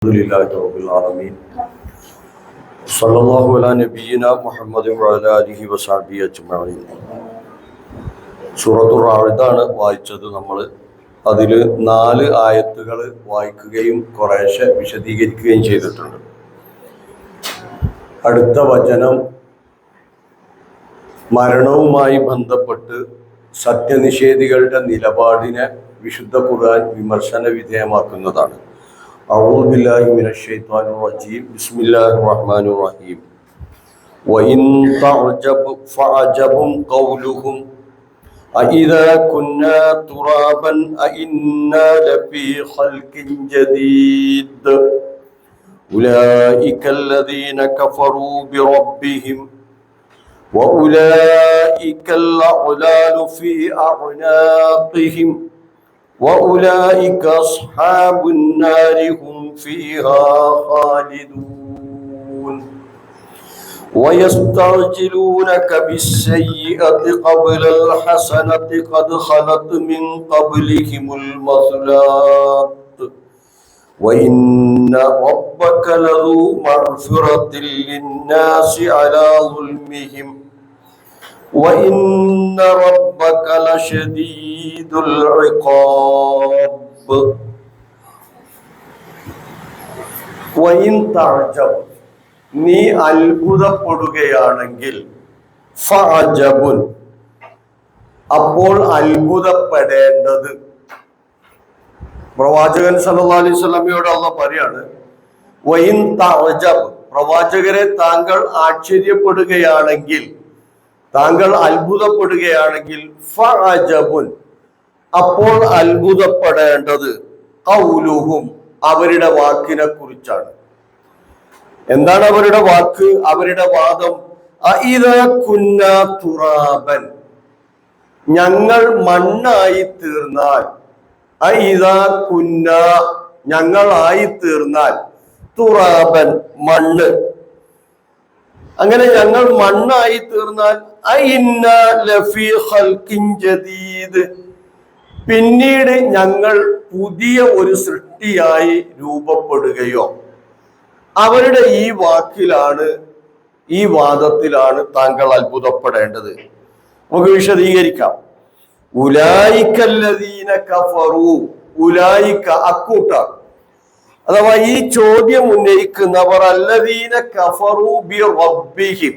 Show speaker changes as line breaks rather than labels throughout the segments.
لله رب العالمين صلى الله على نبينا محمد وعلى آله وصحبه أجمعين. സൂറത്തുർ റഅദാണ് വായിച്ചത്. നമ്മൾ അതിൽ 4 ആയത്തുകൾ വായിക്കുകയും കുറേശ്ശെ വിശദീകരിക്കുകയും ചെയ്തിട്ടുണ്ട്. അടുത്ത വചനം മരണവുമായി ബന്ധപ്പെട്ട് സത്യനിഷേധികളുടെ നിലപാടിനെ വിശുദ്ധ ഖുർആൻ വിമർശന വിധേയമാക്കുന്നതാണ്. أعوذ بالله من الشيطان الرجيم بسم الله الرحمن الرحيم وإن تعجب فعجب قولهم أإذا كنا ترابا أإنا لفي خلق جديد أولئك الذين كفروا بربهم وأولئك الأغلال في أعناقهم وأولئك أصحاب النار هم فيها خالدون ويستعجلونك بالسيئة قبل الحسنة قد خلت من قبلهم المثلات وإن ربك لذو مغفرة للناس على ظلمهم وإن ربك لشديد العقاب وإن تعجب നീ അത്ഭുതപ്പെടുകയാണെങ്കിൽ ഫഅജബുൻ അപ്പോൾ അത്ഭുതപ്പെടേണ്ടത്. പ്രവാചകൻ സല്ലല്ലാഹു അലൈഹി വസല്ലമയോട് അല്ലാഹു പറയാണ്, വഇൻ തഅജബ്, പ്രവാചകരെ താങ്കൾ ആശ്ചര്യപ്പെടുകയാണെങ്കിൽ, താങ്കൾ അത്ഭുതപ്പെടുകയാണെങ്കിൽ ഫഅജബുൻ അപ്പോൾ അത്ഭുതപ്പെടേണ്ടത് ഖൗലുഹും അവരുടെ വാക്കിനെ കുറിച്ചാണ്. എന്താണ് അവരുടെ വാക്ക്? അവരുടെ വാദം അഇദാ കുന്നാ തുറാബൻ, ഞങ്ങൾ മണ്ണായി തീർന്നാൽ, അഇദാ കുന്നാ ഞങ്ങളായി തീർന്നാൽ, തുറാബൻ മണ്ണ്, അങ്ങനെ ഞങ്ങൾ മണ്ണായി തീർന്നാൽ അഇന്നാ ലഫീ ഖൽഖിൻ ജദീദ്, പിന്നീട് ഞങ്ങൾ പുതിയ ഒരു സൃഷ്ടിയായി രൂപപ്പെടുകയോ. അവരുടെ ഈ വാക്കിലാണ്, ഈ വാദത്തിലാണ് താങ്കൾ അത്ഭുതപ്പെടേണ്ടത്. നമുക്ക് വിശദീകരിക്കാം. ഉലൈകല്ലദീന കഫറു, ഉലൈക അക്കൂട്ടർ, അഥവാ ഈ ചോദ്യം ഉന്നയിക്കുന്നവർ അല്ലദീന കഫറു ബി റബ്ബിഹിം,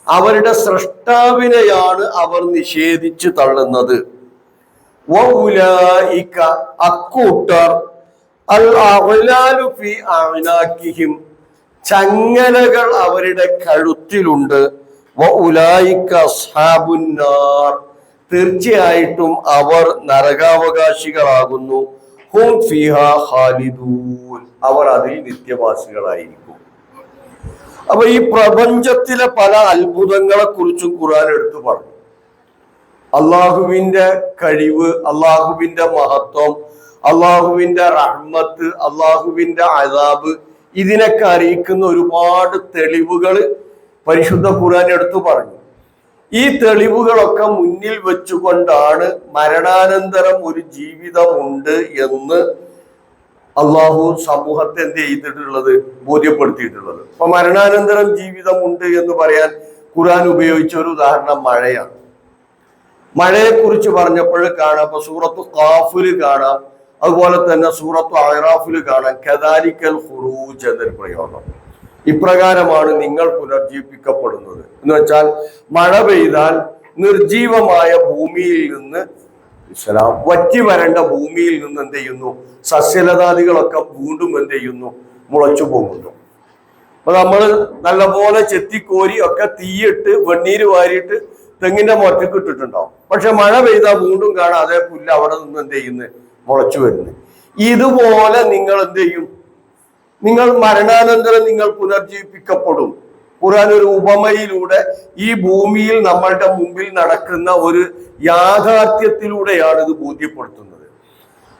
അവരുടെ സ്രഷ്ടാവിനെയാണ് അവർ നിഷേധിച്ചു തള്ളുന്നത്. വഉലൈക അക്കൂട്ടർ അൽ അഗ്ലാലു ഫീ അഅനാഖിഹിം, ചങ്ങലകൾ അവരുടെ കഴുത്തിലുണ്ട്. വഉലൈക അസ്ഹാബുൻ നാർ, തീർച്ചയായിട്ടും അവർ നരകാവകാശികളാകുന്നു. ഹും ഫീഹാ ഖാലിദൂൻ, അവർ അതിൽ നിത്യവാസികളായിരിക്കും. അപ്പൊ ഈ പ്രപഞ്ചത്തിലെ പല അത്ഭുതങ്ങളെ കുറിച്ചും ഖുർആൻ എടുത്തു പറഞ്ഞു. അള്ളാഹുവിന്റെ കഴിവ്, അള്ളാഹുവിന്റെ മഹത്വം, അള്ളാഹുവിന്റെ റഹ്മത്ത്, അള്ളാഹുവിന്റെ അദാബ്, ഇതിനൊക്കെ അറിയിക്കുന്ന ഒരുപാട് തെളിവുകൾ പരിശുദ്ധ ഖുർആൻ എടുത്തു പറഞ്ഞു. ഈ തെളിവുകളൊക്കെ മുന്നിൽ വെച്ചുകൊണ്ടാണ് മരണാനന്തരം ഒരു ജീവിതമുണ്ട് എന്ന് അള്ളാഹു സമൂഹത്തെ എന്ത് ചെയ്തിട്ടുള്ളത്, ബോധ്യപ്പെടുത്തിയിട്ടുള്ളത്. അപ്പൊ മരണാനന്തരം ജീവിതമുണ്ട് എന്ന് പറയാൻ ഖുർആൻ ഉപയോഗിച്ച ഒരു ഉദാഹരണം മഴയാണ്. മഴയെ കുറിച്ച് പറഞ്ഞപ്പോൾ കാണാം, അപ്പൊ സൂറത്തു ഖാഫില് കാണാം, അതുപോലെ തന്നെ സൂറത്തു അഅറാഫിൽ കാണാം കദാലിക്കൽ ഖുറൂജ് എന്നൊരു പ്രയോഗം. ഇപ്രകാരമാണ് നിങ്ങൾ പുനർജീവിപ്പിക്കപ്പെടുന്നത് എന്ന് വെച്ചാൽ മഴ പെയ്താൽ നിർജീവമായ ഭൂമിയിൽ നിന്ന് വറ്റി വരേണ്ട ഭൂമിയിൽ നിന്ന് എന്ത് ചെയ്യുന്നു, സസ്യലതാദികളൊക്കെ വീണ്ടും എന്ത് ചെയ്യുന്നു, മുളച്ചു പോകുന്നു. അപ്പൊ നമ്മൾ നല്ലപോലെ ചെത്തിക്കോരി ഒക്കെ തീയിട്ട് വെണ്ണീര് വാരിയിട്ട് തെങ്ങിന്റെ മുറ്റക്ക് ഇട്ടിട്ടുണ്ടാവും. പക്ഷെ മഴ പെയ്താൽ വീണ്ടും കാണാം അതേ പുല്ല് അവിടെ നിന്ന് എന്ത് ചെയ്യുന്നത്, മുളച്ചു വരുന്നത്. ഇതുപോലെ നിങ്ങൾ എന്ത് ചെയ്യും, നിങ്ങൾ മരണാനന്തരം നിങ്ങൾ പുനർജീവിപ്പിക്കപ്പെടും. ഖുർആൻ ഒരു ഉപമയിലൂടെ ഈ ഭൂമിയിൽ നമ്മളുടെ മുമ്പിൽ നടക്കുന്ന ഒരു യാഥാർത്ഥ്യത്തിലൂടെയാണ് ഇത് ബോധ്യപ്പെടുത്തുന്നത്.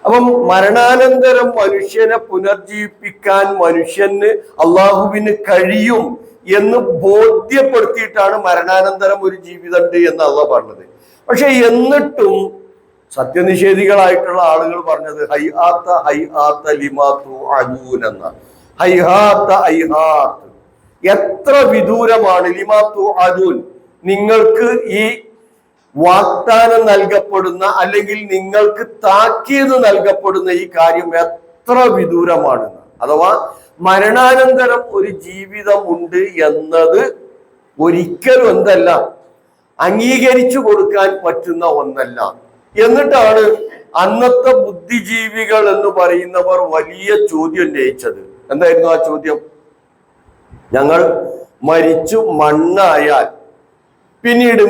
അപ്പം മരണാനന്തരം മനുഷ്യനെ പുനർജീവിപ്പിക്കാൻ മനുഷ്യന് അള്ളാഹുവിന് കഴിയും എന്ന് ബോധ്യപ്പെടുത്തിയിട്ടാണ് മരണാനന്തരം ഒരു ജീവിതമുണ്ട് എന്ന് അള്ളാഹ് പറഞ്ഞത്. പക്ഷെ എന്നിട്ടും സത്യനിഷേധികളായിട്ടുള്ള ആളുകൾ പറഞ്ഞത് ഹൈആത്ത ലിമാ തുഅദൂൻ എന്ന ഹൈഹാത്ത ഹൈഹാത്ത്, എത്ര വിദൂരമാണ്. ലിമാ തുഅദൂൻ, നിങ്ങൾക്ക് ഈ വാഗ്ദാനം നൽകപ്പെടുന്ന അല്ലെങ്കിൽ നിങ്ങൾക്ക് താക്കീത് നൽകപ്പെടുന്ന ഈ കാര്യം എത്ര വിദൂരമാണെന്ന്. അഥവാ മരണാനന്തരം ഒരു ജീവിതമുണ്ട് എന്നത് ഒരിക്കലും എന്തല്ല, അംഗീകരിച്ചു കൊടുക്കാൻ പറ്റുന്ന ഒന്നല്ല. എന്നിട്ടാണ് അന്നത്തെ ബുദ്ധിജീവികൾ എന്ന് പറയുന്നവർ വലിയ ചോദ്യം ഉന്നയിച്ചത്. എന്തായിരുന്നു ആ ചോദ്യം? ഞങ്ങൾ മരിച്ചു മണ്ണായാൽ പിന്നീട്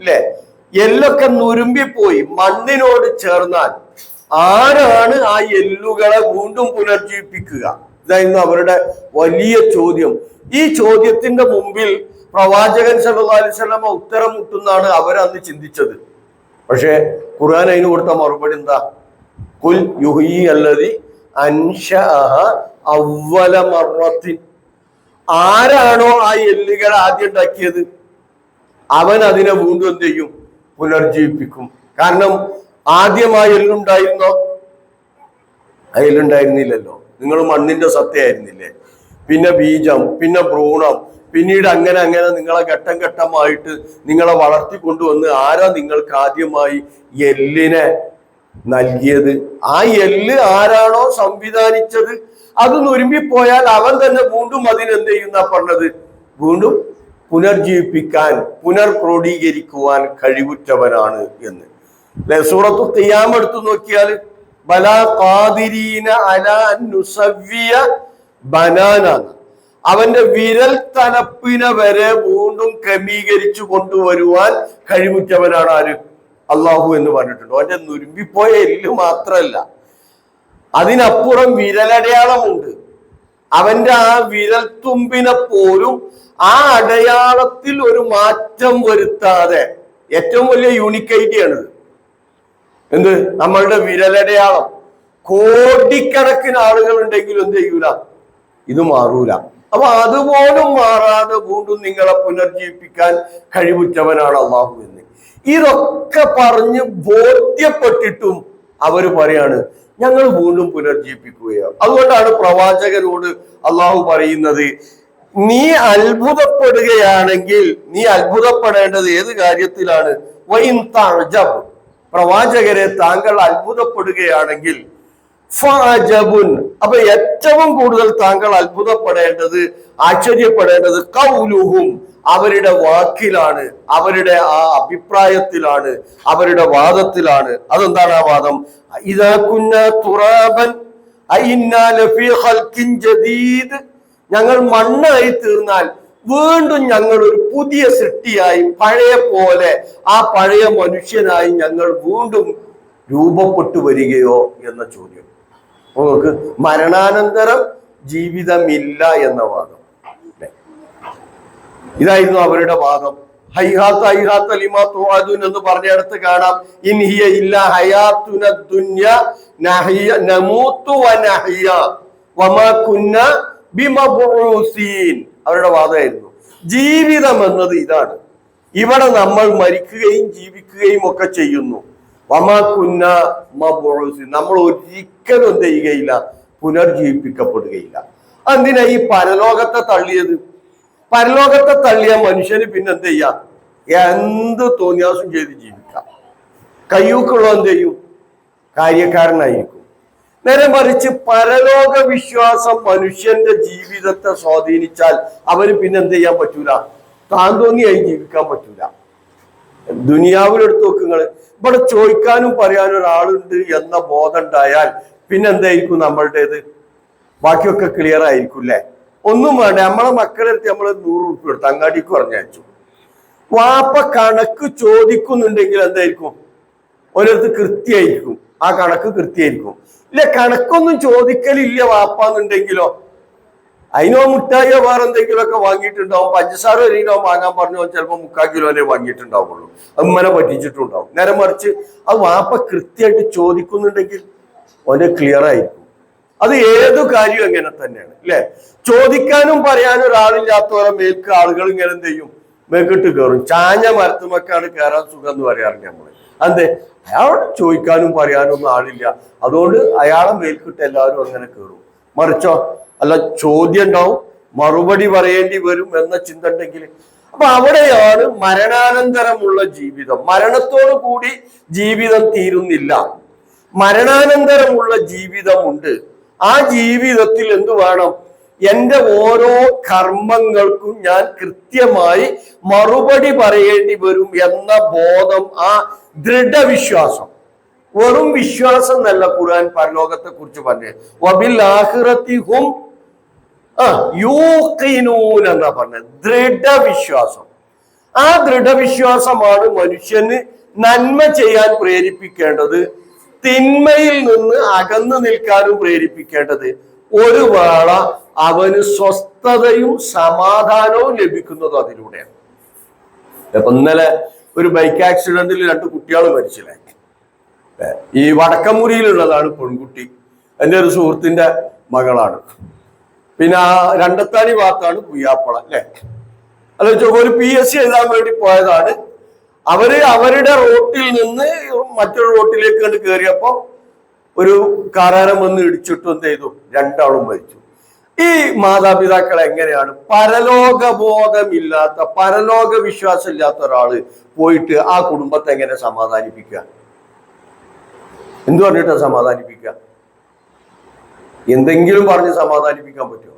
ല്ലേ, എല്ലൊക്കെ നുരുമ്പിപ്പോയി മണ്ണിനോട് ചേർന്നാൽ ആരാണ് ആ എല്ലുകളെ വീണ്ടും പുനർജീവിപ്പിക്കുക? ഇതായിരുന്നു അവരുടെ വലിയ ചോദ്യം. ഈ ചോദ്യത്തിന്റെ മുമ്പിൽ പ്രവാചകൻ സല്ലല്ലാഹു അലൈഹി വസല്ലം ഉത്തരം മുട്ടുന്നാണ് അവരന്ന് ചിന്തിച്ചത്. പക്ഷെ ഖുർആൻ അതിന് കൊടുത്ത മറുപടി എന്താ? കുൽ യുഹ്യി അല്ലദി അൻശഅഹ അവ്വല മർറത്തിൻ, ആരാണോ ആ എല്ലുകൾ ആദ്യം ഉണ്ടാക്കിയത് അവൻ അതിനെ വീണ്ടും എന്ത് ചെയ്യും? പുനർജീവിപ്പിക്കും. കാരണം ആദ്യം ആ എല്ലുണ്ടായിരുന്നോ? ആ എല്ലുണ്ടായിരുന്നില്ലല്ലോ. നിങ്ങൾ മണ്ണിന്റെ സത്തയായിരുന്നില്ലേ? പിന്നെ ബീജം, പിന്നെ ഭ്രൂണം, പിന്നീട് അങ്ങനെ അങ്ങനെ നിങ്ങളെ ഘട്ടം ഘട്ടമായിട്ട് നിങ്ങളെ വളർത്തിക്കൊണ്ടുവന്ന് ആരാ നിങ്ങൾക്ക് ആദ്യമായി എല്ലിനെ നൽകിയത്? ആ എല്ല് ആരാണോ സംവിധാനിച്ചത് അത് നുരുമ്പിപ്പോയാൽ അവൻ തന്നെ വീണ്ടും അതിനെന്ത് ചെയ്യുന്ന പറഞ്ഞത്? വീണ്ടും പുനർജീവിപ്പിക്കാൻ, പുനർക്രോഡീകരിക്കുവാൻ കഴിവുറ്റവനാണ് എന്ന്. സൂറത്തു ഖിയാമ എടുത്തു നോക്കിയാൽ ബലാ ഖാദിരീന അലാ അൻ നുസവ്വിയ ബനാന, അവന്റെ വിരൽ തലപ്പിനെ വരെ വീണ്ടും ക്രമീകരിച്ചു കൊണ്ടുവരുവാൻ കഴിവുറ്റവനാണ് ആര്? അള്ളാഹു എന്ന് പറഞ്ഞിട്ടുണ്ട്. അവന്റെ നുരുമ്പിപ്പോയ എല്ല് മാത്രമല്ല, അതിനപ്പുറം വിരലടയാളമുണ്ട്. അവന്റെ ആ വിരൽ തുമ്പിനെ പോലും ആ അടയാളത്തിൽ ഒരു മാറ്റം വരുത്താതെ, ഏറ്റവും വലിയ യൂണിക് ഐഡിയാണിത്. എന്ത്? നമ്മളുടെ വിരലടയാളം കോടിക്കണക്കിന് ആളുകൾ ഉണ്ടെങ്കിലും എന്ത് ചെയ്യൂല? ഇത് മാറൂല. അപ്പൊ അതുപോലും മാറാതെ വീണ്ടും നിങ്ങളെ പുനർജീവിപ്പിക്കാൻ കഴിവുറ്റവനാണ് അള്ളാഹു എന്ന്. ഇതൊക്കെ പറഞ്ഞ് ബോധ്യപ്പെട്ടിട്ടും അവര് പറയാണ് ഞങ്ങൾ വീണ്ടും പുനർജീവിപ്പിക്കുകയാണ്. അതുകൊണ്ടാണ് പ്രവാചകനോട് അള്ളാഹു പറയുന്നത്, നീ അത്ഭുതപ്പെടുകയാണെങ്കിൽ നീ അത്ഭുതപ്പെടേണ്ടത് ഏത് കാര്യത്തിലാണ്? വൈൻ തഅജബ്, പ്രവാചകരെ താങ്കൾ അത്ഭുതപ്പെടുകയാണെങ്കിൽ ഫഅജബുൻ, അപ്പൊ ഏറ്റവും കൂടുതൽ താങ്കൾ അത്ഭുതപ്പെടേണ്ടത്, ആശ്ചര്യപ്പെടേണ്ടത് ഖൗലുഹും, അവരുടെ വാക്കിലാണ്, അവരുടെ ആ അഭിപ്രായത്തിലാണ്, അവരുടെ വാദത്തിലാണ്. അതെന്താണ് ആ വാദം? ഇദാ കുന്നാ തുറാബൻ അഇന്നാ ലഫീ ഖൽഖിൻ ജദീദ്, ഞങ്ങൾ മണ്ണായി തീർന്നാൽ വീണ്ടും ഞങ്ങൾ ഒരു പുതിയ സൃഷ്ടിയായി പഴയ പോലെ ആ പഴയ മനുഷ്യനായി ഞങ്ങൾ വീണ്ടും രൂപപ്പെട്ടു വരികയോ എന്ന ചോദ്യം. നമുക്ക് മരണാനന്തരം ജീവിതമില്ല എന്ന വാദം. ഇതായിരുന്നു അവരുടെ വാദം. ഹൈഹാത്ത് ഹൈഹാത്ത് ലിമാ തുഅദൂൻ എന്ന് പറഞ്ഞിടത്ത് കാണാം ഇൻ ഹിയ ഇല്ലാ ഹയാത്തുന ദുനിയ നമൂതു വനഹ്യ വമാ കുന്നാ ബിമബ്ഊസീൻ. അവരുടെ വാദമായിരുന്നു ജീവിതം എന്നത് ഇതാണ്, ഇവിടെ നമ്മൾ മരിക്കുകയും ജീവിക്കുകയും ഒക്കെ ചെയ്യുന്നു. വമാ കുന്നാ മബ്ഊസീൻ, നമ്മൾ ഒരിക്കലും എന്ത് ചെയ്യുകയില്ല? പുനർജീവിപ്പിക്കപ്പെടുകയില്ല. എന്തിനാ ഈ പരലോകത്തെ തള്ളിയത്? പരലോകത്തെ തള്ളിയ മനുഷ്യന് പിന്നെ എന്ത് ചെയ്യാം? എന്ത് തോന്നിയാസം ചെയ്ത് ജീവിക്കാം. കയ്യൂക്കുള്ള എന്ത് ചെയ്യും? കാര്യക്കാരനായിരിക്കും. നേരെ മറിച്ച് പരലോക വിശ്വാസം മനുഷ്യന്റെ ജീവിതത്തെ സ്വാധീനിച്ചാൽ അവന് പിന്നെ എന്ത് ചെയ്യാൻ പറ്റൂല? താൻ തോന്നിയായി ജീവിക്കാൻ പറ്റൂല. ദുനിയാവിലെടുത്ത് നോക്കുങ്ങൾ, ഇവിടെ ചോദിക്കാനും പറയാനും ഒരാളുണ്ട് എന്ന ബോധം ഉണ്ടായാൽ പിന്നെ എന്തായിരിക്കും നമ്മളുടേത്? ബാക്കിയൊക്കെ ക്ലിയർ ആയിരിക്കും അല്ലേ? ഒന്നും വേണ്ട, നമ്മളെ മക്കളെ അടുത്ത് നമ്മൾ 100 രൂപ എടുത്ത് അങ്ങാടിക്ക് പറഞ്ഞയച്ചു. വാപ്പ കണക്ക് ചോദിക്കുന്നുണ്ടെങ്കിൽ എന്തായിരിക്കും? ഒരിടത്ത് കൃത്യമായിരിക്കും, ആ കണക്ക് കൃത്യമായിരിക്കും. ഇല്ല, കണക്കൊന്നും ചോദിക്കലില്ല വാപ്പാന്നുണ്ടെങ്കിലോ അതിനോ മുട്ടായിയോ വേറെ എന്തെങ്കിലുമൊക്കെ വാങ്ങിയിട്ടുണ്ടാവും. പഞ്ചസാര 1 കിലോ വാങ്ങാൻ പറഞ്ഞു ചിലപ്പോൾ 3/4 കിലോനെ വാങ്ങിയിട്ടുണ്ടാവുള്ളൂ. അമ്മനെ പറ്റിച്ചിട്ടുണ്ടാവും. നേരെ മറിച്ച് അത് വാപ്പ കൃത്യമായിട്ട് ചോദിക്കുന്നുണ്ടെങ്കിൽ ഓന് ക്ലിയർ ആയിരിക്കും. അത് ഏതു കാര്യം എങ്ങനെ തന്നെയാണ് അല്ലെ? ചോദിക്കാനും പറയാനും ഒരാളില്ലാത്തവരെ മേൽക്ക് ആളുകൾ ഇങ്ങനെ എന്ത് ചെയ്യും? മേക്കിട്ട് കയറും. ചാഞ്ഞ മരത്തുമൊക്കെയാണ് കയറാൻ സുഖം എന്ന് പറയാറുണ്ട് നമ്മള്. അതെ, അയാളോട് ചോദിക്കാനും പറയാനും ഒന്നും ആളില്ല. അതുകൊണ്ട് അയാളെ മേൽക്കിട്ട് എല്ലാവരും അങ്ങനെ കയറും. മറിച്ചോ അല്ല, ചോദ്യം ഉണ്ടാവും, മറുപടി പറയേണ്ടി വരും എന്ന ചിന്ത ഉണ്ടെങ്കിൽ. അപ്പൊ അവിടെയാണ് മരണാനന്തരമുള്ള ജീവിതം. മരണത്തോടു കൂടി ജീവിതം തീരുന്നില്ല, മരണാനന്തരമുള്ള ജീവിതമുണ്ട്. ആ ജീവിതത്തിൽ എന്തു വേണം? എൻ്റെ ഓരോ കർമ്മങ്ങൾക്കും ഞാൻ കൃത്യമായി മറുപടി പറയേണ്ടി വരും എന്ന ബോധം, ആ ദൃഢവിശ്വാസം. വെറും വിശ്വാസം എന്നല്ല ഖുർആൻ പരലോകത്തെ കുറിച്ച് പറഞ്ഞത്. വബിൽ ആഖിറതി ഹും യൂഖിനൂൻ എന്നാ പറഞ്ഞത്, ദൃഢവിശ്വാസം. ആ ദൃഢവിശ്വാസമാണ് മനുഷ്യന് നന്മ ചെയ്യാൻ പ്രേരിപ്പിക്കേണ്ടത്, തിന്മയിൽ നിന്ന് അകന്നു നിൽക്കാനും പ്രേരിപ്പിക്കേണ്ടത്. ഒരു വേള അവന് സ്വസ്ഥതയും സമാധാനവും ലഭിക്കുന്നതും അതിലൂടെയാണ്. ഇപ്പൊ ഇന്നലെ ഒരു ബൈക്ക് ആക്സിഡന്റിൽ 2 കുട്ടികൾ മരിച്ചില്ലേ? ഈ വടക്കമുറിയിലുള്ളതാണ് പെൺകുട്ടി, എൻ്റെ ഒരു സുഹൃത്തിന്റെ മകളാണ്. പിന്നെ രണ്ടത്താണി ഭാഗത്താണ് പുയ്യാപ്പള അല്ലെ. അല്ല, ഒരു PSC എഴുതാൻ വേണ്ടി പോയതാണ്. അവരുടെ റോട്ടിൽ നിന്ന് മറ്റൊരു റോട്ടിലേക്ക് കണ്ട് കയറിയപ്പോ ഒരു കാറാരം വന്ന് ഇടിച്ചിട്ട് എന്ത് ചെയ്തു? 2 ആളും മരിച്ചു. ഈ മാതാപിതാക്കൾ എങ്ങനെയാണ് പരലോകബോധമില്ലാത്ത, പരലോക വിശ്വാസം ഇല്ലാത്ത ഒരാള് പോയിട്ട് ആ കുടുംബത്തെ എങ്ങനെ സമാധാനിപ്പിക്കുക? എന്തു പറഞ്ഞിട്ടാ സമാധാനിപ്പിക്കുക? എന്തെങ്കിലും പറഞ്ഞ് സമാധാനിപ്പിക്കാൻ പറ്റുമോ?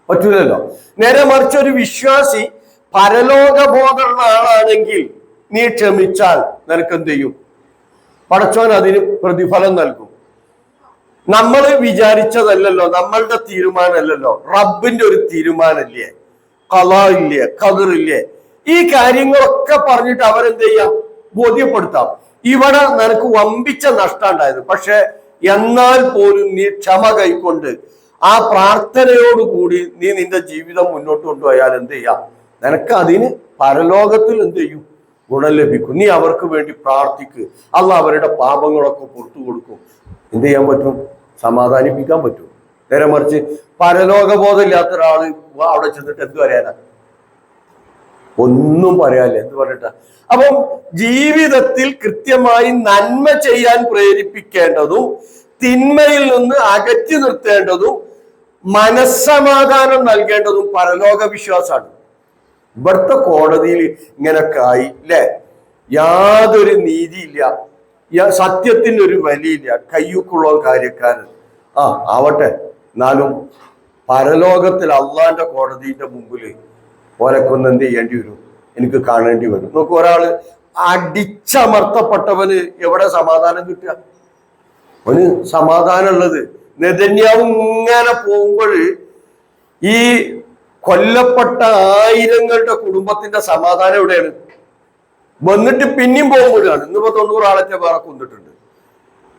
പറ്റൂലല്ലോ. നേരെ മറിച്ച് ഒരു വിശ്വാസി പരലോകബോധമുള്ള ആളാണെങ്കിൽ നീ ക്ഷമിച്ചാൽ നിനക്ക് എന്ത് ചെയ്യും? പടച്ചോൻ അതിന് പ്രതിഫലം നൽകും. നമ്മൾ വിചാരിച്ചതല്ലല്ലോ, നമ്മളുടെ തീരുമാനമല്ലല്ലോ, റബ്ബിന്റെ ഒരു തീരുമാനമില്ലേ, ഖളാ ഇല്ലേ, ഖദർ ഇല്ലേ. ഈ കാര്യങ്ങളൊക്കെ പറഞ്ഞിട്ട് അവരെന്ത് ചെയ്യാം? ബോധ്യപ്പെടുത്താം. ഇവിടെ നിനക്ക് വമ്പിച്ച നഷ്ടം ഉണ്ടായത്, പക്ഷെ എന്നാൽ പോലും നീ ക്ഷമ കൈക്കൊണ്ട് ആ പ്രാർത്ഥനയോടുകൂടി നീ നിന്റെ ജീവിതം മുന്നോട്ട് കൊണ്ടുപോയാൽ എന്ത് ചെയ്യാം? നിനക്ക് അതിന് പരലോകത്തിൽ എന്ത് ചെയ്യും? ഗുണം ലഭിക്കും. നീ അവർക്ക് വേണ്ടി പ്രാർത്ഥിക്ക്, അള്ളാഹ് അവരുടെ പാപങ്ങളൊക്കെ പുറത്തു കൊടുക്കും. എന്ത് ചെയ്യാൻ പറ്റും? സമാധാനിപ്പിക്കാൻ പറ്റും. നേരെ മറിച്ച് പരലോകബോധം ഇല്ലാത്ത ഒരാള് അവിടെ ചെന്നിട്ട് എന്ത് പറയാനാ? ഒന്നും പറയാല്ലേ. എന്ത് പറഞ്ഞിട്ടാ? അപ്പം ജീവിതത്തിൽ കൃത്യമായി നന്മ ചെയ്യാൻ പ്രേരിപ്പിക്കേണ്ടതും തിന്മയിൽ നിന്ന് അകറ്റി നിർത്തേണ്ടതും മനസ്സമാധാനം നൽകേണ്ടതും പരലോക വിശ്വാസമാണ്. ഇവിടുത്തെ കോടതിയിൽ ഇങ്ങനൊക്കെ ആയി അല്ലെ, യാതൊരു നീതിയില്ല, സത്യത്തിന് ഒരു വലിയില്ല, കയ്യൂക്കുള്ള കാര്യക്കാരൻ ആവട്ടെ. എന്നാലും പരലോകത്തിൽ അള്ളാന്റെ കോടതിന്റെ മുമ്പിൽ ഓരൊക്കൊന്ന് എന്ത് ചെയ്യേണ്ടി വരും? എനിക്ക് കാണേണ്ടി വരും. നോക്കൂ, ഒരാള് അടിച്ചമർത്തപ്പെട്ടവന് എവിടെ സമാധാനം കിട്ടുക? അവന് സമാധാനം ഉള്ളത് നെതന്യാഹു ഇങ്ങനെ പോകുമ്പോൾ ഈ കൊല്ലപ്പെട്ട ആയിരങ്ങളുടെ കുടുംബത്തിന്റെ സമാധാനം എവിടെയാണ്? വന്നിട്ട് പിന്നെയും പോകുമ്പോഴാണ്. ഇന്നിപ്പോ 90 ആളൊക്കെ വേറെ കൊന്നിട്ടുണ്ട്.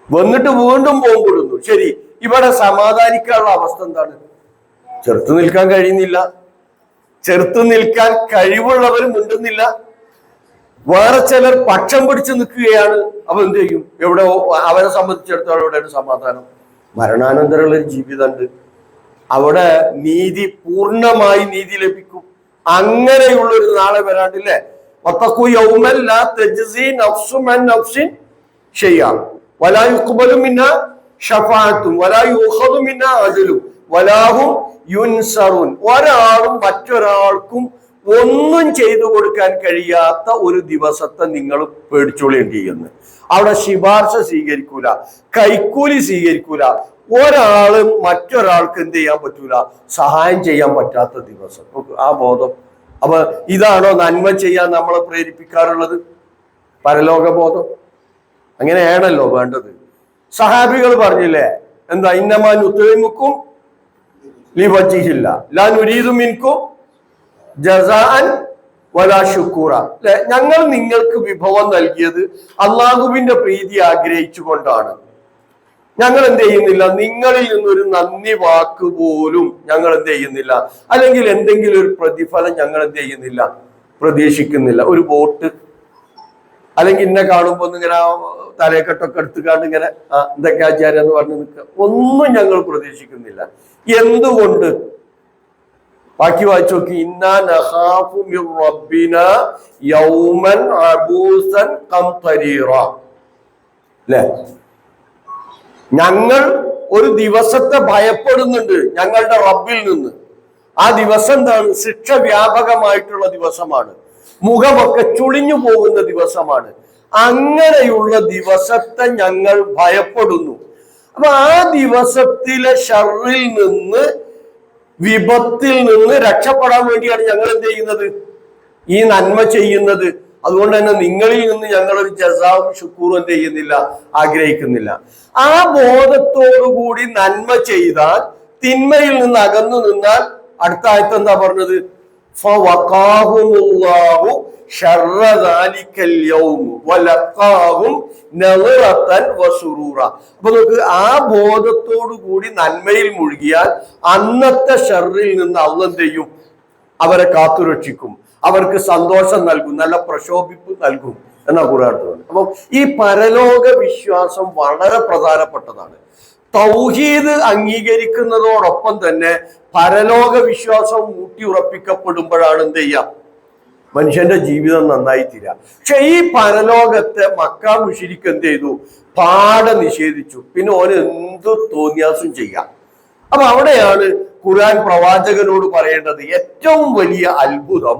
വന്നിട്ട് വീണ്ടും പോകുമ്പോഴുന്നു. ശരി, ഇവിടെ സമാധാനിക്കാനുള്ള അവസ്ഥ എന്താണ്? ചെറുത്തു നിൽക്കാൻ കഴിയുന്നില്ല. ചെറുത്തു നിൽക്കാൻ കഴിവുള്ളവർ മിണ്ടുന്നില്ല. വേറെ ചിലർ പക്ഷം പിടിച്ച് നിൽക്കുകയാണ്. അപ്പൊ എന്ത് ചെയ്യും? എവിടെ അവരെ സംബന്ധിച്ചിടത്തോളം എവിടെയാണ് സമാധാനം? മരണാനന്തരമുള്ള ഒരു ജീവിതമുണ്ട്, അവിടെ നീതി, പൂർണ്ണമായി നീതി ലഭിക്കും. അങ്ങനെയുള്ള ഒരു നാളെ വരാണ്ടില്ലേ? വത്തഖൂ യൗമൻ ലാ തജ്സി നഫ്സുൻ അൻ നഫ്സിൻ ഷൈഅ വലാ യുഖ്ബലു മിൻഹാ ശഫാഅത്തുൻ വലാ യുഖദു മിൻഹാ അദ്ലുൻ വലാ ഹും യുൻസറുൻ. ഒരാളും മറ്റൊരാൾക്കും ഒന്നും ചെയ്തു കൊടുക്കാൻ കഴിയാത്ത ഒരു ദിവസത്തെ നിങ്ങൾ പേടിച്ചോളേണ്ടി ചെയ്യുന്നു. അവിടെ ശുപാർശ സ്വീകരിക്കൂല, കൈക്കൂലി സ്വീകരിക്കൂല. ഒരാളും മറ്റൊരാൾക്ക് എന്ത് ചെയ്യാൻ പറ്റൂല? സഹായം ചെയ്യാൻ പറ്റാത്ത ദിവസം. ആ ബോധം. അപ്പൊ ഇതാണോ നന്മ ചെയ്യാൻ നമ്മളെ പ്രേരിപ്പിക്കാറുള്ളത്? പരലോക ബോധം. അങ്ങനെയാണല്ലോ വേണ്ടത്. സഹാബികൾ പറഞ്ഞില്ലേ എന്താ? ഇന്നമാ നുത്ഇമുക്കും ലിവജ്ഹില്ല ലാ നുരീദു മിൻകും ജസാഅൻ വലാ ശുക്കൂറ. അല്ലെ, ഞങ്ങൾ നിങ്ങൾക്ക് വിഭവം നൽകിയത് അള്ളാഹുവിന്റെ പ്രീതി ആഗ്രഹിച്ചുകൊണ്ടാണ്. ഞങ്ങൾ എന്ത് ചെയ്യുന്നില്ല? നിങ്ങളിൽ നിന്നൊരു നന്ദി വാക്ക് പോലും ഞങ്ങൾ എന്ത് ചെയ്യുന്നില്ല, അല്ലെങ്കിൽ എന്തെങ്കിലും ഒരു പ്രതിഫലം ഞങ്ങൾ എന്ത് ചെയ്യുന്നില്ല, പ്രതീക്ഷിക്കുന്നില്ല. ഒരു വോട്ട് അല്ലെങ്കിൽ ഇന്നെ കാണുമ്പോ ഇങ്ങനെ തലക്കെട്ടൊക്കെ എടുത്തുകാണ്ട് ഇങ്ങനെ എന്തൊക്കെ ആചാരം എന്ന് പറഞ്ഞ് നിൽക്കുക, ഒന്നും ഞങ്ങൾ പ്രതീക്ഷിക്കുന്നില്ല. എന്തുകൊണ്ട്? ബാക്കി വായിച്ചു നോക്കി. ഇന്നാ നഖാഫു മിർ റബ്ബിനാ യൗമൻ അബൂസൻ ഖംതരീറ. അല്ലെ? ഞങ്ങൾ ഒരു ദിവസത്തെ ഭയപ്പെടുന്നുണ്ട് ഞങ്ങളുടെ റബ്ബിൽ നിന്ന്. ആ ദിവസം എന്താണ്? ശിക്ഷ വ്യാപകമായിട്ടുള്ള ദിവസമാണ്, മുഖമൊക്കെ ചുളിഞ്ഞു പോകുന്ന ദിവസമാണ്. അങ്ങനെയുള്ള ദിവസത്തെ ഞങ്ങൾ ഭയപ്പെടുന്നു. അപ്പൊ ആ ദിവസത്തിലെ ഷർറിൽ നിന്ന്, വിപത്തിൽ നിന്ന് രക്ഷപ്പെടാൻ വേണ്ടിയാണ് ഞങ്ങൾ എന്ത് ചെയ്യുന്നത്? ഈ നന്മ ചെയ്യുന്നത്. അതുകൊണ്ട് തന്നെ നിങ്ങളിൽ നിന്ന് ഞങ്ങളൊരു ജസാവും ശുക്കൂറും എന്ത് ചെയ്യുന്നില്ല, ആഗ്രഹിക്കുന്നില്ല. ആ ബോധത്തോടുകൂടി നന്മ ചെയ്താൽ, തിന്മയിൽ നിന്ന് അകന്നു നിന്നാൽ, അടുത്ത ആയത്ത് എന്താ പറഞ്ഞത്? ഫവഖാഹുമുല്ലാഹു ശർറ ദാലിക്കൽ യൗം വലഖാഹും നളറതൻ വസുറൂറ. അപ്പൊ നമുക്ക് ആ ബോധത്തോടു കൂടി നന്മയിൽ മുഴുകിയാൽ അന്നത്തെ ഷർറിൽ നിന്ന് അല്ലാഹു എന്ത് ചെയ്യും? അവരെ കാത്തുരക്ഷിക്കും, അവർക്ക് സന്തോഷം നൽകും, നല്ല പ്രശോഭിപ്പ് നൽകും എന്നാ ഖുർആൻ. അപ്പൊ ഈ പരലോക വിശ്വാസം വളരെ പ്രധാനപ്പെട്ടതാണ്. തൗഹീദ് അംഗീകരിക്കുന്നതോടൊപ്പം തന്നെ പരലോക വിശ്വാസം ഊട്ടിയുറപ്പിക്കപ്പെടുമ്പോഴാണ് എന്ത് ചെയ്യാം? മനുഷ്യന്റെ ജീവിതം നന്നായി തീരാം. പക്ഷെ ഈ പരലോകത്തെ മക്കാ മുശ്രിക്ക് എന്ത് ചെയ്തു? പാടെ നിഷേധിച്ചു. പിന്നെ ഓന് എന്ത് തോന്നിയാസും ചെയ്യാം. അപ്പൊ അവിടെയാണ് ഖുർആൻ പ്രവാചകനോട് പറയേണ്ടത് ഏറ്റവും വലിയ അത്ഭുതം,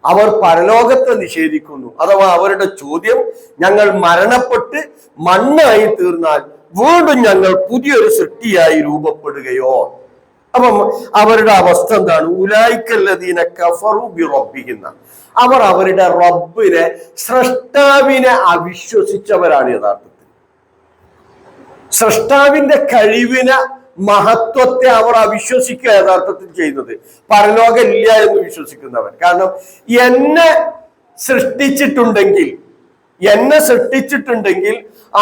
അവർ പരലോകത്തെ നിഷേധിക്കുന്നു. അഥവാ അവരുടെ ചോദ്യം, ഞങ്ങൾ മരണപ്പെട്ട് മണ്ണായി തീർന്നാൽ വീണ്ടും ഞങ്ങൾ പുതിയൊരു സൃഷ്ടിയായി രൂപപ്പെടുകയോ? അപ്പം അവരുടെ അവസ്ഥ എന്താണ്? ഉലൈക്കല്ലദീന കഫറു ബിറബ്ബിഹിം, അവർ അവരുടെ റബ്ബിനെ, സ്രഷ്ടാവിനെ അവിശ്വസിച്ചവരാണ് യഥാർത്ഥത്തിൽ. സ്രഷ്ടാവിന്റെ കഴിവിനെ, മഹത്വത്തെ അവർ അവിശ്വസിക്കുക യഥാർത്ഥത്തിൽ ചെയ്യുന്നത്. പരലോകം ഇല്ല എന്ന് വിശ്വസിക്കുന്നവർ. കാരണം എന്നെ സൃഷ്ടിച്ചിട്ടുണ്ടെങ്കിൽ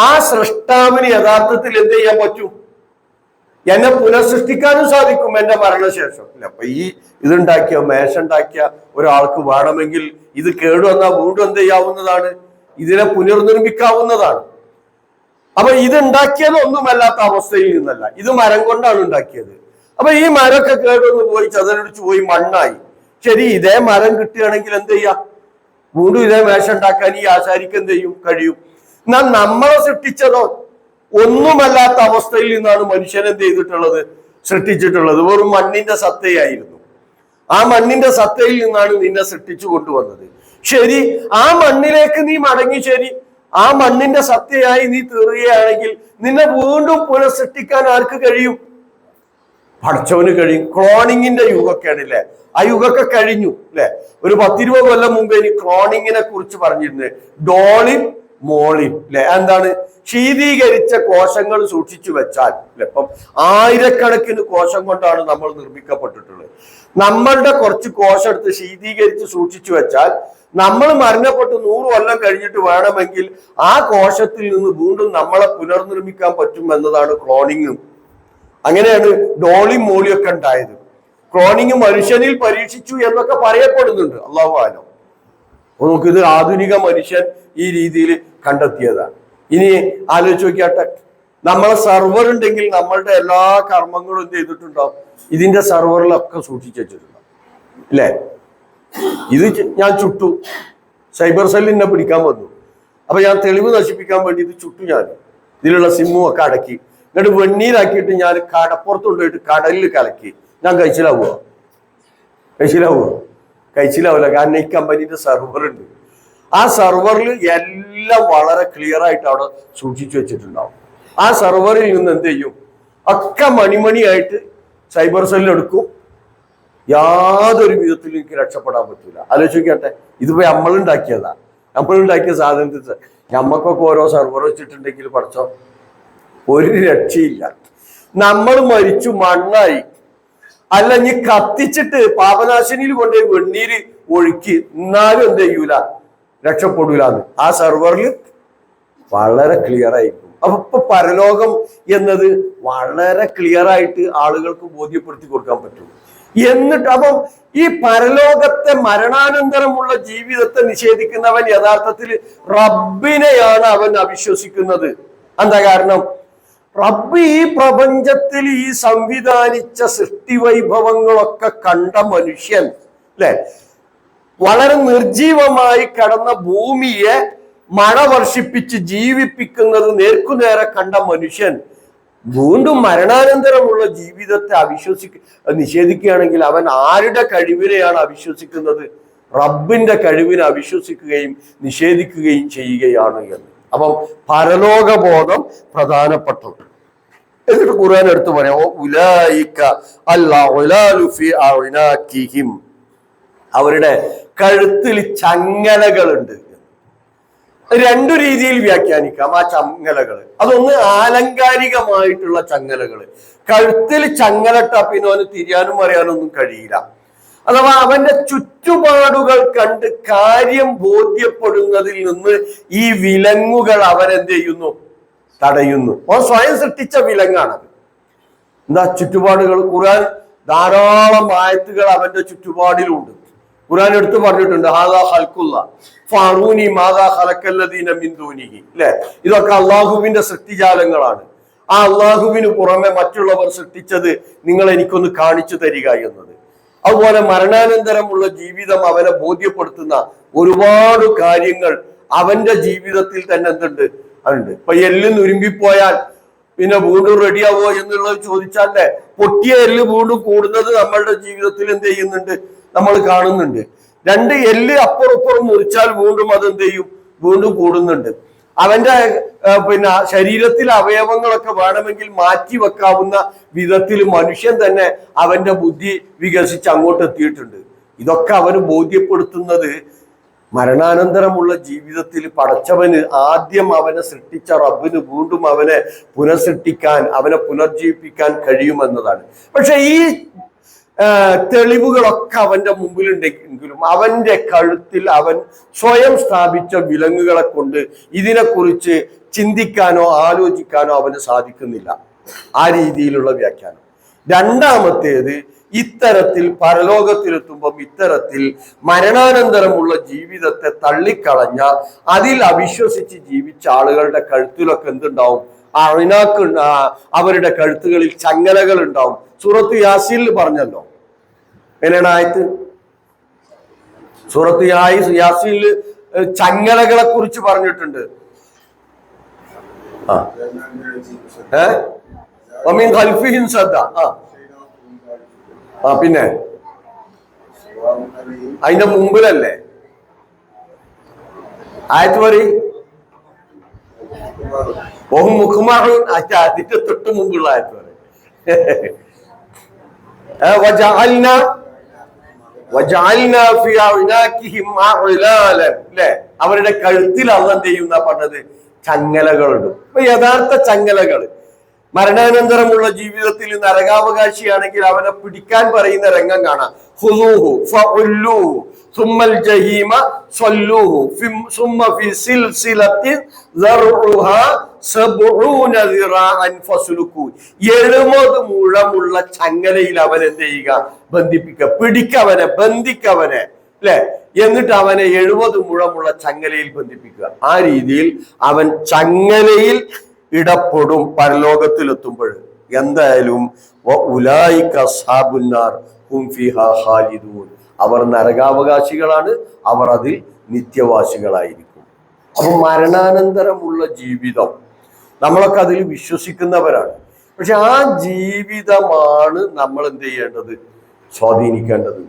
ആ സൃഷ്ടാവിന് യഥാർത്ഥത്തിൽ എന്ത് ചെയ്യാൻ പറ്റും? എന്നെ പുനഃസൃഷ്ടിക്കാനും സാധിക്കും എന്റെ മരണശേഷം. അപ്പൊ ഈ ഇതുണ്ടാക്കിയ, മേശ ഉണ്ടാക്കിയ ഒരാൾക്ക് വേണമെങ്കിൽ ഇത് കേടുവന്നാൽ വീണ്ടും എന്ത് ചെയ്യാവുന്നതാണ്? ഇതിനെ പുനർനിർമ്മിക്കാവുന്നതാണ്. അപ്പൊ ഇത് ഉണ്ടാക്കിയത് ഒന്നുമല്ലാത്ത അവസ്ഥയിൽ നിന്നല്ല, ഇത് മരം കൊണ്ടാണ് ഉണ്ടാക്കിയത്. അപ്പൊ ഈ മരമൊക്കെ കേടൊന്ന് പോയി ചതലടിച്ചു പോയി മണ്ണായി. ശരി, ഇതേ മരം കിട്ടുകയാണെങ്കിൽ എന്ത് ചെയ്യാം? വീണ്ടും ഇതേ മേശ ഉണ്ടാക്കാൻ ഈ ആശാരിക്ക് എന്ത് ചെയ്യും? കഴിയും. എന്നാൽ നമ്മളെ സൃഷ്ടിച്ചതോ ഒന്നുമല്ലാത്ത അവസ്ഥയിൽ നിന്നാണ് മനുഷ്യൻ എന്ത് ചെയ്തിട്ടുള്ളത്? സൃഷ്ടിച്ചിട്ടുള്ളത്. വെറും മണ്ണിന്റെ സത്തയായിരുന്നു. ആ മണ്ണിന്റെ സത്തയിൽ നിന്നാണ് നിന്നെ സൃഷ്ടിച്ചു കൊണ്ടുവന്നത്. ശരി, ആ മണ്ണിലേക്ക് നീ മടങ്ങി. ശരി, ആ മണ്ണിന്റെ സത്യയായി നീ തീറുകയാണെങ്കിൽ നിന്നെ വീണ്ടും പുനഃസൃഷ്ടിക്കാൻ ആർക്ക് കഴിയും? പടച്ചവന് കഴിയും. ക്ലോണിങ്ങിന്റെ യുഗമൊക്കെയാണ് അല്ലെ? ആ യുഗമൊക്കെ കഴിഞ്ഞു അല്ലെ? ഒരു 10-20 കൊല്ലം മുമ്പ് ഇനി ക്ലോണിങ്ങിനെ കുറിച്ച് പറഞ്ഞിരുന്നത് ഡോളിൻ മോളിൻ അല്ലെ? എന്താണ്? ശീതീകരിച്ച കോശങ്ങൾ സൂക്ഷിച്ചു വെച്ചാൽ അല്ലെ? ഇപ്പം ആയിരക്കണക്കിന് കോശം കൊണ്ടാണ് നമ്മൾ നിർമ്മിക്കപ്പെട്ടിട്ടുള്ളത്. നമ്മളുടെ കുറച്ച് കോശം എടുത്ത് ശീതീകരിച്ച് സൂക്ഷിച്ചു വെച്ചാൽ നമ്മൾ മരണപ്പെട്ട് 100 കൊല്ലം കഴിഞ്ഞിട്ട് വേണമെങ്കിൽ ആ കോശത്തിൽ നിന്ന് വീണ്ടും നമ്മളെ പുനർനിർമ്മിക്കാൻ പറ്റും എന്നതാണ് ക്ലോണിങ്. അങ്ങനെയാണ് ഡോളിയും മോളിയൊക്കെ ഉണ്ടായത്. ക്ലോണിങ് മനുഷ്യനിൽ പരീക്ഷിച്ചു എന്നൊക്കെ പറയപ്പെടുന്നുണ്ട്. അല്ലാഹു ആലം. നമുക്കിത് ആധുനിക മനുഷ്യൻ ഈ രീതിയിൽ കണ്ടെത്തിയതാണ്. ഇനി ആലോചിച്ച് നോക്കിയാട്ടെ, നമ്മളെ സെർവർ ഉണ്ടെങ്കിൽ നമ്മളുടെ എല്ലാ കർമ്മങ്ങളും എന്ത് ചെയ്തിട്ടുണ്ടാവും? ഇതിന്റെ സെർവറിലൊക്കെ സൂക്ഷിച്ചു വെച്ചിട്ടുണ്ടാവും അല്ലേ? ഇത് ഞാൻ ചുട്ടു, സൈബർ സെല്ലിനെ പിടിക്കാൻ വന്നു. അപ്പൊ ഞാൻ തെളിവ് നശിപ്പിക്കാൻ വേണ്ടി ഇത് ചുട്ടു. ഞാൻ ഇതിലുള്ള സിമ്മും ഒക്കെ അടക്കി, എന്നിട്ട് വെണ്ണീരാക്കിയിട്ട് ഞാൻ കടപ്പുറത്ത് കൊണ്ടുപോയിട്ട് കടലിൽ കലക്കി. ഞാൻ കഴിച്ചിലാവുക? കഴിച്ചിലാവില്ല. കാരണം ഈ കമ്പനിയുടെ സെർവർ ഉണ്ട്. ആ സെർവറിൽ എല്ലാം വളരെ ക്ലിയർ ആയിട്ട് അവിടെ സൂക്ഷിച്ചു വെച്ചിട്ടുണ്ടാവും. ആ സെർവറിൽ നിന്ന് എന്ത് ചെയ്യും? ഒക്കെ മണിമണിയായിട്ട് സൈബർ സെല്ലെടുക്കും. യാതൊരു വിധത്തിലും എനിക്ക് രക്ഷപ്പെടാൻ പറ്റൂല. ആലോചിക്കട്ടെ, ഇതിപ്പോ നമ്മളുണ്ടാക്കിയതാ. നമ്മളുണ്ടാക്കിയ സാധനത്തിൽ നമ്മക്കൊക്കെ ഓരോ സെർവർ വെച്ചിട്ടുണ്ടെങ്കിൽ പഠിച്ചോ ഒരു രക്ഷയില്ല. നമ്മൾ മരിച്ചു മണ്ണായി. അല്ല, നീ കത്തിച്ചിട്ട് പാപനാശിനിയിൽ കൊണ്ടുപോയി വെണ്ണീര് ഒഴുക്കി, എന്നാലും എന്ത് ചെയ്യൂല? രക്ഷപ്പെടൂലെന്ന്. ആ സെർവറിൽ വളരെ ക്ലിയർ ആയിരിക്കും. അപ്പൊ ഇപ്പൊ പരലോകം എന്നത് വളരെ ക്ലിയർ ആയിട്ട് ആളുകൾക്ക് ബോധ്യപ്പെടുത്തി കൊടുക്കാൻ പറ്റും. എന്നിട്ട് അപ്പം ഈ പരലോകത്തെ, മരണാനന്തരമുള്ള ജീവിതത്തെ നിഷേധിക്കുന്നവൻ യഥാർത്ഥത്തിൽ റബ്ബിനെയാണ് അവൻ അവിശ്വസിക്കുന്നത്. എന്താ കാരണം? റബ്ബ് ഈ പ്രപഞ്ചത്തിൽ ഈ സംവിധാനിച്ച സൃഷ്ടി വൈഭവങ്ങളൊക്കെ കണ്ട മനുഷ്യൻ അല്ലെ, വളരെ നിർജീവമായി കിടന്ന ഭൂമിയെ മഴ വർഷിപ്പിച്ച് ജീവിപ്പിക്കുന്നത് നേർക്കുനേരെ കണ്ട മനുഷ്യൻ വീണ്ടും മരണാനന്തരമുള്ള ജീവിതത്തെ നിഷേധിക്കുകയാണെങ്കിൽ അവൻ ആരുടെ കഴിവിനെയാണ് അവിശ്വസിക്കുന്നത്? റബ്ബിന്റെ കഴിവിനെ അവിശ്വസിക്കുകയും നിഷേധിക്കുകയും ചെയ്യുകയാണ് എന്ന്. അപ്പം പരലോകബോധം പ്രധാനപ്പെട്ടത്. എന്നിട്ട് ഖുർആൻ എടുത്തു പറയാം, അവരുടെ കഴുത്തിൽ ചങ്ങലകളുണ്ട്. രണ്ടു രീതിയിൽ വ്യാഖ്യാനിക്കാം ആ ചങ്ങലകൾ. അതൊന്ന് ആലങ്കാരികമായിട്ടുള്ള ചങ്ങലകൾ. കഴുത്തിൽ ചങ്ങലട്ട പിന്നെ അവന് തിരിയാനും അറിയാനൊന്നും കഴിയില്ല. അഥവാ അവന്റെ ചുറ്റുപാടുകൾ കണ്ട് കാര്യം ബോധ്യപ്പെടുന്നതിൽ നിന്ന് ഈ വിലങ്ങുകൾ അവനെന്ത് ചെയ്യുന്നു? തടയുന്നു. അവൻ സ്വയം സൃഷ്ടിച്ച വിലങ്ങാണത്. എന്താ ചുറ്റുപാടുകൾ? ഖുർആൻ ധാരാളം ആയത്തുകൾ അവന്റെ ചുറ്റുപാടിലുണ്ട്. ഖുർആൻ എടുത്ത് പറഞ്ഞിട്ടുണ്ട്, ഹാദാ ഖൽഖുല്ല ഫഅറൂനി മാദാ ഖലഖല്ലദീന മിൻ ദൂനിഹി. അല്ലേ? ഇതൊക്കെ അള്ളാഹുവിന്റെ സൃഷ്ടിജാലങ്ങളാണ്. ആ അള്ളാഹുവിന് പുറമെ മറ്റുള്ളവർ സൃഷ്ടിച്ചത് നിങ്ങൾ എനിക്കൊന്ന് കാണിച്ചു തരിക എന്നത്. അതുപോലെ മരണാനന്തരമുള്ള ജീവിതം അവനെ ബോധ്യപ്പെടുത്തുന്ന ഒരുപാട് കാര്യങ്ങൾ അവന്റെ ജീവിതത്തിൽ തന്നെ എന്തുണ്ട്? അതുണ്ട്. ഇപ്പൊ എല്ല് നുരുമ്പിപ്പോയാൽ പിന്നെ വീണ്ടും റെഡിയാവോ എന്നുള്ളത് ചോദിച്ചാലേ, പൊട്ടിയ എല്ല് വീണ്ടും കൂടുന്നത് നമ്മളുടെ ജീവിതത്തിൽ എന്ത് ചെയ്യുന്നുണ്ട്? നമ്മൾ കാണുന്നുണ്ട്. രണ്ട് എല്ല് അപ്പുറപ്പുറം മുറിച്ചാൽ വീണ്ടും അതെന്ത് ചെയ്യും? വീണ്ടും കൂടുന്നുണ്ട്. അവന്റെ പിന്നെ ശരീരത്തിലെ അവയവങ്ങളൊക്കെ വേണമെങ്കിൽ മാറ്റി വെക്കാവുന്ന വിധത്തിൽ മനുഷ്യൻ തന്നെ അവന്റെ ബുദ്ധി വികസിച്ച് അങ്ങോട്ട് എത്തിയിട്ടുണ്ട്. ഇതൊക്കെ അവന് ബോധ്യപ്പെടുത്തുന്നത് മരണാനന്തരമുള്ള ജീവിതത്തിൽ പടച്ചവന് ആദ്യം അവനെ സൃഷ്ടിച്ച റബ്ബിന് വീണ്ടും അവനെ പുനഃസൃഷ്ടിക്കാൻ, അവനെ പുനർജീവിപ്പിക്കാൻ കഴിയുമെന്നതാണ്. പക്ഷെ ഈ തെളിവുകളൊക്കെ അവന്റെ മുമ്പിലുണ്ടെങ്കിലും അവന്റെ കഴുത്തിൽ അവൻ സ്വയം സ്ഥാപിച്ച വിലങ്ങുകളെ കൊണ്ട് ഇതിനെക്കുറിച്ച് ചിന്തിക്കാനോ ആലോചിക്കാനോ അവന് സാധിക്കുന്നില്ല. ആ രീതിയിലുള്ള വ്യാഖ്യാനം. രണ്ടാമത്തേത്, ഇത്തരത്തിൽ പരലോകത്തിലെത്തുമ്പം ഇത്തരത്തിൽ മരണാനന്തരമുള്ള ജീവിതത്തെ തള്ളിക്കളഞ്ഞ, അതിൽ അവിശ്വസിച്ച് ജീവിച്ച ആളുകളുടെ കഴുത്തിലൊക്കെ എന്തുണ്ടാവും? അവരുടെ കഴുത്തുകളിൽ ചങ്ങലകൾ ഉണ്ടാവും. സൂറത്ത് യാസീനിൽ പറഞ്ഞല്ലോ. എങ്ങനെയാണ് ആയത്ത്? സൂറത്ത് യാസീനിൽ ചങ്ങലകളെ കുറിച്ച് പറഞ്ഞിട്ടുണ്ട്. പിന്നെ അതിന്റെ മുമ്പിലല്ലേ ആയത്ത് പറയും? അതിന്റെ തൊട്ട് മുമ്പുള്ള ആയത്ത് പറയും, അവരുടെ കഴുത്തിൽ അള്ളാഹ് എന്ത് ചെയ്യുന്ന പറഞ്ഞത്? ചങ്ങലകളുണ്ട്. ഇപ്പൊ യഥാർത്ഥ ചങ്ങലകൾ മരണാനന്തരമുള്ള ജീവിതത്തിൽ നരകാവകാശിയാണെങ്കിൽ അവനെ പിടിക്കാൻ പറയുന്ന രംഗം കാണാം. ഖുദൂഹു ഫഉല്ലൂഹു സുമ്മൽ ജഹീമ സ്വല്ലൂഹു സുമ്മ ഫി സിൽസിലത്തിൻ ദർഉഹാ 70 ദിറാഅൻ ഫസ്ലുകൂ. 70 മുഴമുള്ള ചങ്ങലയിൽ അവൻ എന്ത് ചെയ്യുക? ബന്ധിപ്പിക്കുക. പിടിക്കവനെ, ബന്ധിക്കവനെ, അല്ലെ? എന്നിട്ട് അവനെ 70 മുഴമുള്ള ചങ്ങലയിൽ ബന്ധിപ്പിക്കുക. ആ രീതിയിൽ അവൻ ചങ്ങലയിൽ ഇടപെടും പരലോകത്തിലെത്തുമ്പോൾ. എന്തായാലും അവർ നരകാവകാശികളാണ്, അവർ അതിൽ നിത്യവാസികളായിരിക്കും. അപ്പൊ മരണാനന്തരമുള്ള ജീവിതം നമ്മളൊക്കെ അതിൽ വിശ്വസിക്കുന്നവരാണ്. പക്ഷെ ആ ജീവിതമാണ് നമ്മൾ എന്ത് ചെയ്യേണ്ടത്? സ്വാധീനിക്കേണ്ടത്.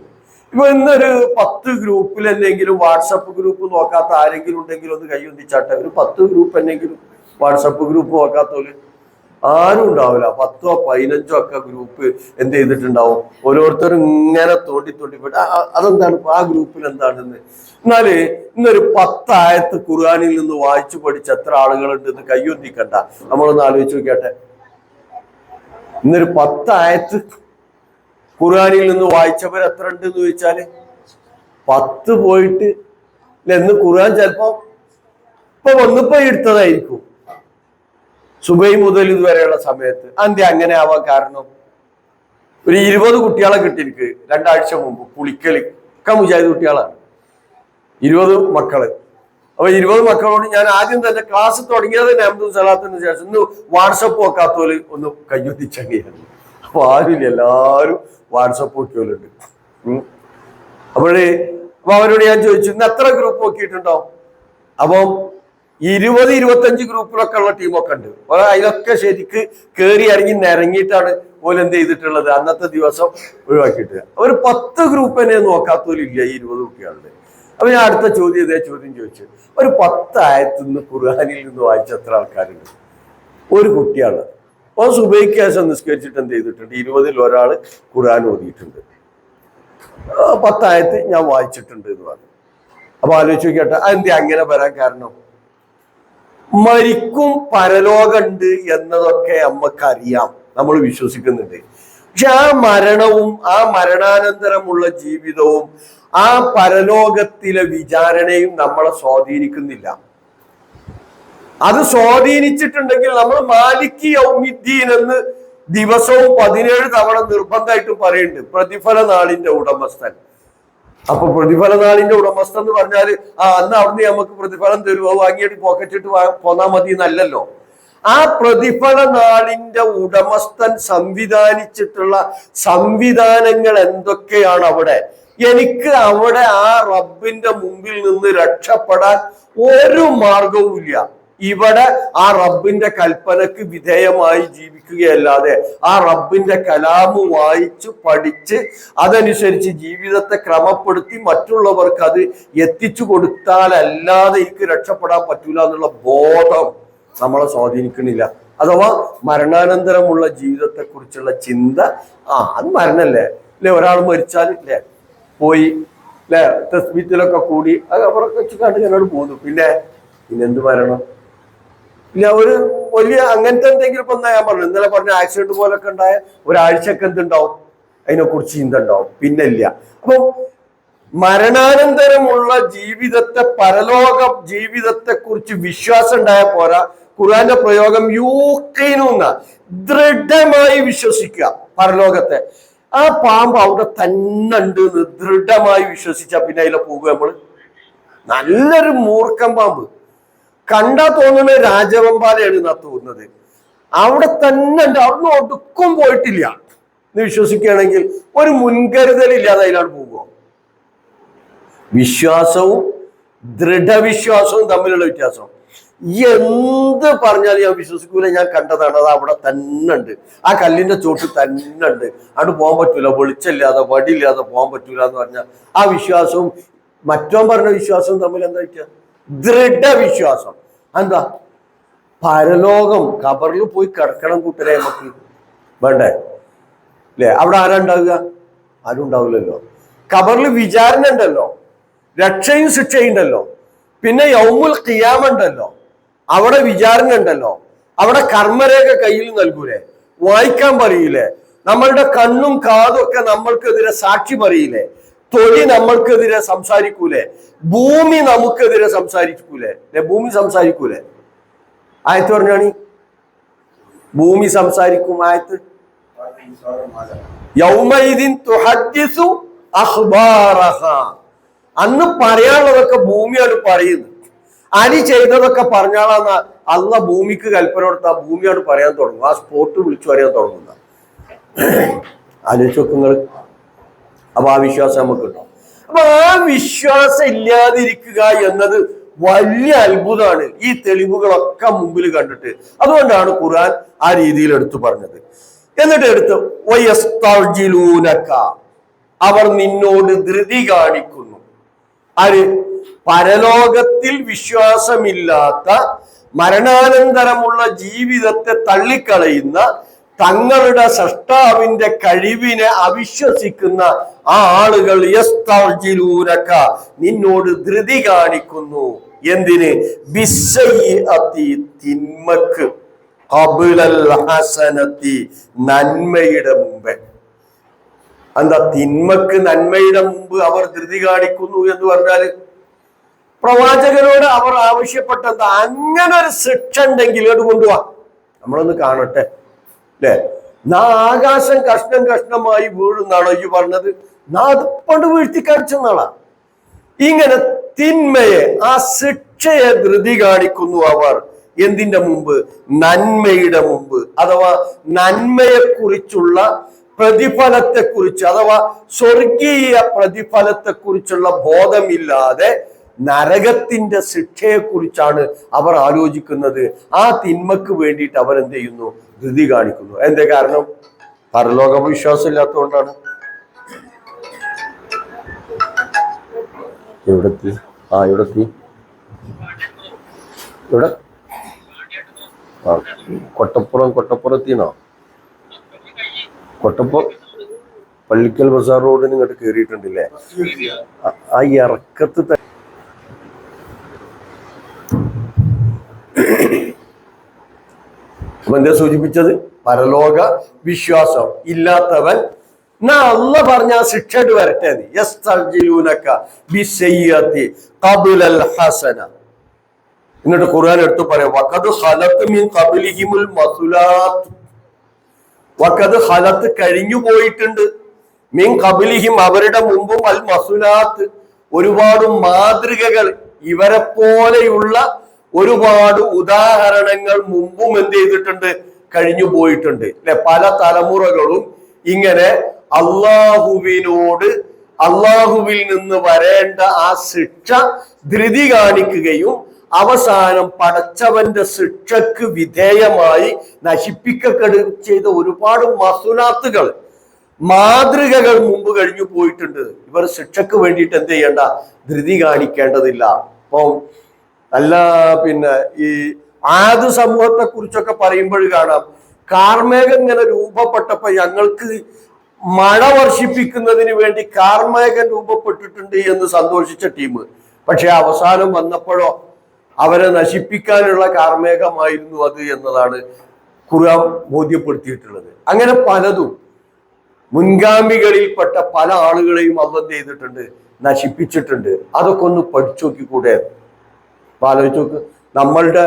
ഇപ്പൊ ഇന്നൊരു 10 ഗ്രൂപ്പിൽ എന്തെങ്കിലും വാട്സപ്പ് ഗ്രൂപ്പ് നോക്കാത്ത ആരെങ്കിലും ഉണ്ടെങ്കിലും ഒന്ന് കൈയൊന്നിച്ചാട്ടെ. ഒരു 10 ഗ്രൂപ്പ് എന്തെങ്കിലും വാട്സപ്പ് ഗ്രൂപ്പ് നോക്കാത്തോല് ആരും ഉണ്ടാവില്ല. 10ഓ 15ഓ ഒക്കെ ഗ്രൂപ്പ് എന്ത് ചെയ്തിട്ടുണ്ടാവും? ഓരോരുത്തരും ഇങ്ങനെ തോണ്ടിപ്പോയിട്ട് അതെന്താണ് ആ ഗ്രൂപ്പിൽ എന്താണെന്ന്. എന്നാല് ഇന്നൊരു 10 ആയത്ത് ഖുർആനിൽ നിന്ന് വായിച്ചു പഠിച്ച എത്ര ആളുകളുണ്ടെന്ന് കയ്യൊന്നിക്കണ്ട. നമ്മളൊന്ന് ആലോചിച്ച് നോക്കിയാട്ടെ. ഇന്നൊരു 10 ആയത്ത് ഖുർആനിൽ നിന്ന് വായിച്ചവർ എത്ര ഉണ്ട് എന്ന് ചോദിച്ചാല് 10 പോയിട്ട് എന്ന് ഖുർആൻ ചിലപ്പോ വന്നിപ്പോ എടുത്തതായിരിക്കും സുബൈ മുതൽ ഇതുവരെയുള്ള സമയത്ത്. അന്ത്യ അങ്ങനെ ആവാൻ കാരണം ഒരു 20 കുട്ടികളെ കിട്ടിയിരിക്ക് 2 ആഴ്ച മുമ്പ്. പുളിക്കല് ഒക്കെ മുജാഹിദ് കുട്ടികളാണ്, 20 മക്കള്. അപ്പൊ 20 മക്കളോട് ഞാൻ ആദ്യം തന്നെ ക്ലാസ് തുടങ്ങിയത് അഹമ്മദ് സലാത്തിന് ശേഷം ഇന്ന് വാട്സപ്പ് വെക്കാത്തോല് ഒന്ന് കയ്യൊത്തിച്ചങ്ങിയാണ്. അപ്പൊ ആരുമില്ല, എല്ലാവരും വാട്സപ്പ് നോക്കിയോലുണ്ട്. അപ്പൊ അവരോട് ഞാൻ ചോദിച്ചു, ഇന്ന് എത്ര ഗ്രൂപ്പ് നോക്കിയിട്ടുണ്ടോ? അപ്പം 20-25 ഗ്രൂപ്പിലൊക്കെ ഉള്ള ടീമൊക്കെ ഉണ്ട്. അതിലൊക്കെ ശരിക്ക് കയറി ഇറങ്ങി നിരങ്ങിയിട്ടാണ് ഓല് എന്ത് ചെയ്തിട്ടുള്ളത്, അന്നത്തെ ദിവസം ഒഴിവാക്കിയിട്ട്. ഒരു 10 ഗ്രൂപ്പ് തന്നെ നോക്കാത്തോലില്ല ഈ 20 കുട്ടികളുടെ. അപ്പൊ ഞാൻ അടുത്ത ചോദ്യം ഇതേ ചോദ്യം ചോദിച്ചു, ഒരു 10 ആയത്തിൽ നിന്ന് ഖുർആനിൽ നിന്ന് വായിച്ച എത്ര ആൾക്കാരുണ്ട്? ഒരു കുട്ടിയാണ്. അപ്പോൾ സുബൈക്ക് ശേഷം നിസ്കരിച്ചിട്ട് എന്ത് ചെയ്തിട്ടുണ്ട്, 20-ൽ ഒരാൾ ഖുർആൻ ഓതിയിട്ടുണ്ട്. 10 ആയത്ത് ഞാൻ വായിച്ചിട്ടുണ്ട് എന്ന് പറഞ്ഞു. അപ്പൊ ആലോചിച്ച് നോക്കിയാട്ടെ, അതെന്താ അങ്ങനെ വരാൻ കാരണം? മരിക്കും, പരലോകമുണ്ട് എന്നതൊക്കെ നമുക്കറിയാം, നമ്മൾ വിശ്വസിക്കുന്നുണ്ട്. പക്ഷെ ആ മരണവും ആ മരണാനന്തരമുള്ള ജീവിതവും ആ പരലോകത്തിലെ വിചാരണയും നമ്മളെ സ്വാധീനിക്കുന്നില്ല. അത് സ്വാധീനിച്ചിട്ടുണ്ടെങ്കിൽ നമ്മൾ മാലിക് യൗമിദ്ദീൻ എന്ന് ദിവസവും 17 തവണ നിർബന്ധമായിട്ടും പറയുന്നുണ്ട്, പ്രതിഫല നാളിന്റെ ഉടമസ്ഥൻ. അപ്പൊ പ്രതിഫല നാളിന്റെ ഉടമസ്ഥൻ എന്ന് പറഞ്ഞാല് അന്ന് അവിടുന്ന് നമുക്ക് പ്രതിഫലം തരുമോ, വാങ്ങിയിട്ട് പോക്കറ്റിട്ട് പോന്നാ മതി എന്നല്ലല്ലോ. ആ പ്രതിഫല നാളിന്റെ ഉടമസ്ഥൻ സംവിധാനിച്ചിട്ടുള്ള സംവിധാനങ്ങൾ എന്തൊക്കെയാണ് അവിടെ? എനിക്ക് അവിടെ ആ റബ്ബിന്റെ മുമ്പിൽ നിന്ന് രക്ഷപ്പെടാൻ ഒരു മാർഗവും ഇല്ല. ഇവിടെ ആ റബ്ബിന്റെ കൽപ്പനക്ക് വിധേയമായി ജീവിക്കുകയല്ലാതെ, ആ റബ്ബിന്റെ കലാമ് വായിച്ച് പഠിച്ച് അതനുസരിച്ച് ജീവിതത്തെ ക്രമപ്പെടുത്തി മറ്റുള്ളവർക്ക് അത് എത്തിച്ചു കൊടുത്താലല്ലാതെ എനിക്ക് രക്ഷപ്പെടാൻ പറ്റൂല എന്നുള്ള ബോധം നമ്മളെ സ്വാധീനിക്കണില്ല. അഥവാ മരണാനന്തരമുള്ള ജീവിതത്തെ കുറിച്ചുള്ള ചിന്ത, അത് മരണല്ലേ അല്ലെ, ഒരാൾ മരിച്ചാൽ അല്ലേ പോയി അല്ലെ തസ്ബീത്തിലൊക്കെ കൂടി അത് അവരൊക്കെ വെച്ചിട്ട് എന്നോട് പോന്നു, പിന്നെന്ത് മരണം ഇല്ല. ഒരു വലിയ അങ്ങനത്തെ എന്തെങ്കിലും ഇപ്പൊ ഞാൻ പറഞ്ഞു, ഇന്നലെ പറഞ്ഞ ആക്സിഡന്റ് പോലൊക്കെ ഉണ്ടായ ഒരാഴ്ചക്ക് എന്തുണ്ടാവും, അതിനെക്കുറിച്ച് ചിന്ത ഉണ്ടാവും, പിന്നെ ഇല്ല. അപ്പൊ മരണാനന്തരമുള്ള ജീവിതത്തെ, പരലോക ജീവിതത്തെ കുറിച്ച് വിശ്വാസം ഉണ്ടായ പോരാ. ഖുർആന്റെ പ്രയോഗം യൂഖീനുന്ന, ദൃഢമായി വിശ്വസിക്കുക പരലോകത്തെ. ആ പാമ്പ് അവിടെ തന്നെ ഉണ്ട് എന്ന് ദൃഢമായി വിശ്വസിച്ച പിന്നെ അതിലെ പോകുക നമ്മൾ. നല്ലൊരു മൂർഖൻ പാമ്പ്, കണ്ടാ തോന്നുന്നത് രാജവെമ്പാലയാണ് എന്നാ തോന്നുന്നത്. അവിടെ തന്നെ ഉണ്ട്, അവിടുന്ന് ഒടുക്കും പോയിട്ടില്ല എന്ന് വിശ്വസിക്കുകയാണെങ്കിൽ ഒരു മുൻകരുതലില്ലാതെ അതിലാണ് പോകുക. വിശ്വാസവും ദൃഢവിശ്വാസവും തമ്മിലുള്ള വ്യത്യാസം. എന്ത് പറഞ്ഞാലും ഞാൻ വിശ്വസിക്കൂല, ഞാൻ കണ്ടതാണ്, അത് അവിടെ തന്നെ ഉണ്ട്, ആ കല്ലിന്റെ ചോട്ടിൽ തന്നെ ഉണ്ട്, അവിടെ പോകാൻ പറ്റൂല, വെളിച്ചമില്ലാതെ വടിയില്ലാതെ പോകാൻ പറ്റൂല എന്ന് പറഞ്ഞാൽ ആ വിശ്വാസവും മറ്റോ പറഞ്ഞ വിശ്വാസവും തമ്മിൽ എന്താ വ്യത്യാസം? ദൃഢവിശ്വാസം. എന്താ? പരലോകം, ഖബറിൽ പോയി കിടക്കണം കൂട്ടരെ നമുക്ക് വേണ്ടേ അല്ലേ? അവിടെ ആരാ ഉണ്ടാവുക? ആരും ഉണ്ടാവില്ലല്ലോ. ഖബറിൽ വിചാരണ ഉണ്ടല്ലോ, രക്ഷയും ശിക്ഷയും ഉണ്ടല്ലോ, പിന്നെ യൗമുൽ ഖിയാമ ഉണ്ടല്ലോ, അവിടെ വിചാരണ ഉണ്ടല്ലോ, അവിടെ കർമ്മരേഖ കയ്യിൽ നൽകൂലേ, വായിക്കാൻ പറയില്ലേ, നമ്മളുടെ കണ്ണും കാതും ഒക്കെ നമ്മൾക്കെതിരെ സാക്ഷി പറയില്ലേ, തൊലി നമ്മൾക്കെതിരെ സംസാരിക്കൂലേ, ഭൂമി നമുക്കെതിരെ സംസാരിക്കൂലേ? ഭൂമി സംസാരിക്കൂലേ? ആയത്ത് പറഞ്ഞാണ് ഭൂമി സംസാരിക്കും. ആയത്ത് യൗമഇദിൻ തുഹദ്ദിസു അഖ്ബാറഹ, അന്ന് പറയാനുള്ളതൊക്കെ ഭൂമിയാണ് പറയുന്നത്. അലി ചെയ്തതൊക്കെ പറഞ്ഞാളാന്ന് അള്ളാഹ് ഭൂമിക്ക് കൽപ്പന കൊടുത്താൽ ഭൂമിയാണ് പറയാൻ തുടങ്ങും, ആ സ്പോട്ട് വിളിച്ചു പറയാൻ തുടങ്ങുന്ന. ആലോചിച്ച് നോക്കുങ്ങൾ. അപ്പൊ ആ വിശ്വാസം നമുക്ക് കിട്ടും. അപ്പൊ ആ വിശ്വാസം ഇല്ലാതിരിക്കുക എന്നത് വലിയ അത്ഭുതമാണ് ഈ തെളിവുകളൊക്കെ മുമ്പിൽ കണ്ടിട്ട്. അതുകൊണ്ടാണ് ഖുർആൻ ആ രീതിയിൽ എടുത്തു പറഞ്ഞത്. എന്നിട്ട് എടുത്ത് വയസ്തർജിലൂനക, അവർ നിന്നോട് ധൃതി കാണിക്കുന്നു. ആര്? പരലോകത്തിൽ വിശ്വാസമില്ലാത്ത, മരണാനന്തരമുള്ള ജീവിതത്തെ തള്ളിക്കളയുന്ന, തങ്ങളുടെ സൃഷ്ടാവിന്റെ കഴിവിനെ അവിശ്വസിക്കുന്ന ആ ആളുകൾ യസ്തർജിലൂനക, നിന്നോട് ധൃതി കാണിക്കുന്നു. എന്തിന്? ബിസ്സയ്യിഅതി, തിന്മക്ക്, ഖബ്ലൽ ഹസനതി, നന്മയുടെ മുമ്പേ. എന്താ തിന്മക്ക് നന്മയുടെ മുമ്പ് അവർ ധൃതി കാണിക്കുന്നു എന്ന് പറഞ്ഞാല് പ്രവാചകനോട് അവർ ആവശ്യപ്പെട്ടത് അങ്ങനെ ഒരു ശിക്ഷ ഉണ്ടെങ്കിൽ അത് കൊണ്ടുപോവാ, നമ്മളൊന്ന് കാണട്ടെ അല്ലെ. ആകാശം കഷ്ണം കഷ്ണമായി വീഴുന്നാണോ ഈ പറഞ്ഞത്? അതുകൊണ്ട് വീഴ്ത്തി കാണിച്ചെന്നാളാ. ഇങ്ങനെ തിന്മയെ, ആ ശിക്ഷയെ ധൃതി കാണിക്കുന്നു അവർ. എന്തിന്റെ മുമ്പ്? നന്മയുടെ മുമ്പ്. അഥവാ നന്മയെ കുറിച്ചുള്ള പ്രതിഫലത്തെ കുറിച്ച്, അഥവാ സ്വർഗീയ പ്രതിഫലത്തെ കുറിച്ചുള്ള ബോധമില്ലാതെ നരകത്തിന്റെ ശിക്ഷയെ കുറിച്ചാണ് അവർ ആലോചിക്കുന്നത്. ആ തിന്മക്ക് വേണ്ടിയിട്ട് അവരെന്ത് ചെയ്യുന്നു? ധൃതി കാണിക്കുന്നു. എന്തേ കാരണം? പരലോക വിശ്വാസം ഇല്ലാത്തതുകൊണ്ടാണ്. എവിടെത്തി? എവിടെത്തി? ഇവിടെ കൊട്ടപ്പുറത്തിനോ? പള്ളിക്കൽ ബസാർ റോഡിന് ഇങ്ങോട്ട് കയറിയിട്ടുണ്ടല്ലേ? ആ ഇറക്കത്ത് എന്താ സൂചിപ്പിച്ചത്? പരലോക വിശ്വാസം ഇല്ലാത്തവൻ അല്ലാഹ് പറഞ്ഞ ശിക്ഷയിട്ട് വരട്ടെ. എന്നിട്ട് ഖുർആൻ എടുത്തു പറയാം, വഖദ് ഖലത്ത് മിൻ ഖബ്ലിഹിമുൽ മസുലാത്ത്. വഖദ് ഖലത്ത് കഴിഞ്ഞു പോയിട്ടുണ്ട്, മിൻ ഖബ്ലിഹിം അവരുടെ മുമ്പും, അൽ മസുലാത്ത് ഒരുപാട് മാതൃകകൾ, ഇവരെ പോലെയുള്ള ഒരുപാട് ഉദാഹരണങ്ങൾ മുമ്പും എന്ത് ചെയ്തിട്ടുണ്ട്? കഴിഞ്ഞു പോയിട്ടുണ്ട് അല്ലെ? പല തലമുറകളും ഇങ്ങനെ അള്ളാഹുവിൽ നിന്ന് വരേണ്ട ആ ശിക്ഷ ധൃതി കാണിക്കുകയും അവസാനം പടച്ചവന്റെ ശിക്ഷക്ക് വിധേയമായി നശിപ്പിക്കപ്പെടുകയും ചെയ്ത ഒരുപാട് മസുലാത്തുകൾ, മാതൃകകൾ മുമ്പ് കഴിഞ്ഞു പോയിട്ടുണ്ട്. ഇവർ ശിക്ഷക്ക് വേണ്ടിയിട്ട് എന്ത് ചെയ്യേണ്ട? ധൃതി കാണിക്കേണ്ടതില്ല. അപ്പം പിന്നെ ഈ ആദ് സമൂഹത്തെ കുറിച്ചൊക്കെ പറയുമ്പോൾ കാണാം, കാർമേഘം ഇങ്ങനെ രൂപപ്പെട്ടപ്പോ ഞങ്ങൾക്ക് മഴ വർഷിപ്പിക്കുന്നതിന് വേണ്ടി കാർമേഘം രൂപപ്പെട്ടിട്ടുണ്ട് എന്ന് സന്തോഷിച്ച ടീം. പക്ഷെ അവസാനം വന്നപ്പോഴോ അവരെ നശിപ്പിക്കാനുള്ള കാർമേഘമായിരുന്നു അത് എന്നതാണ് ഖുർആൻ ബോധ്യപ്പെടുത്തിയിട്ടുള്ളത്. അങ്ങനെ പലതും മുൻഗാമികളിൽപ്പെട്ട പല ആളുകളെയും അല്ലാഹ് എന്ത് ചെയ്തിട്ടുണ്ട്? നശിപ്പിച്ചിട്ടുണ്ട്. അതൊക്കെ ഒന്ന് പഠിച്ചു നോക്കിക്കൂടെ? ആലോചിച്ച് നോക്ക്. നമ്മളുടെ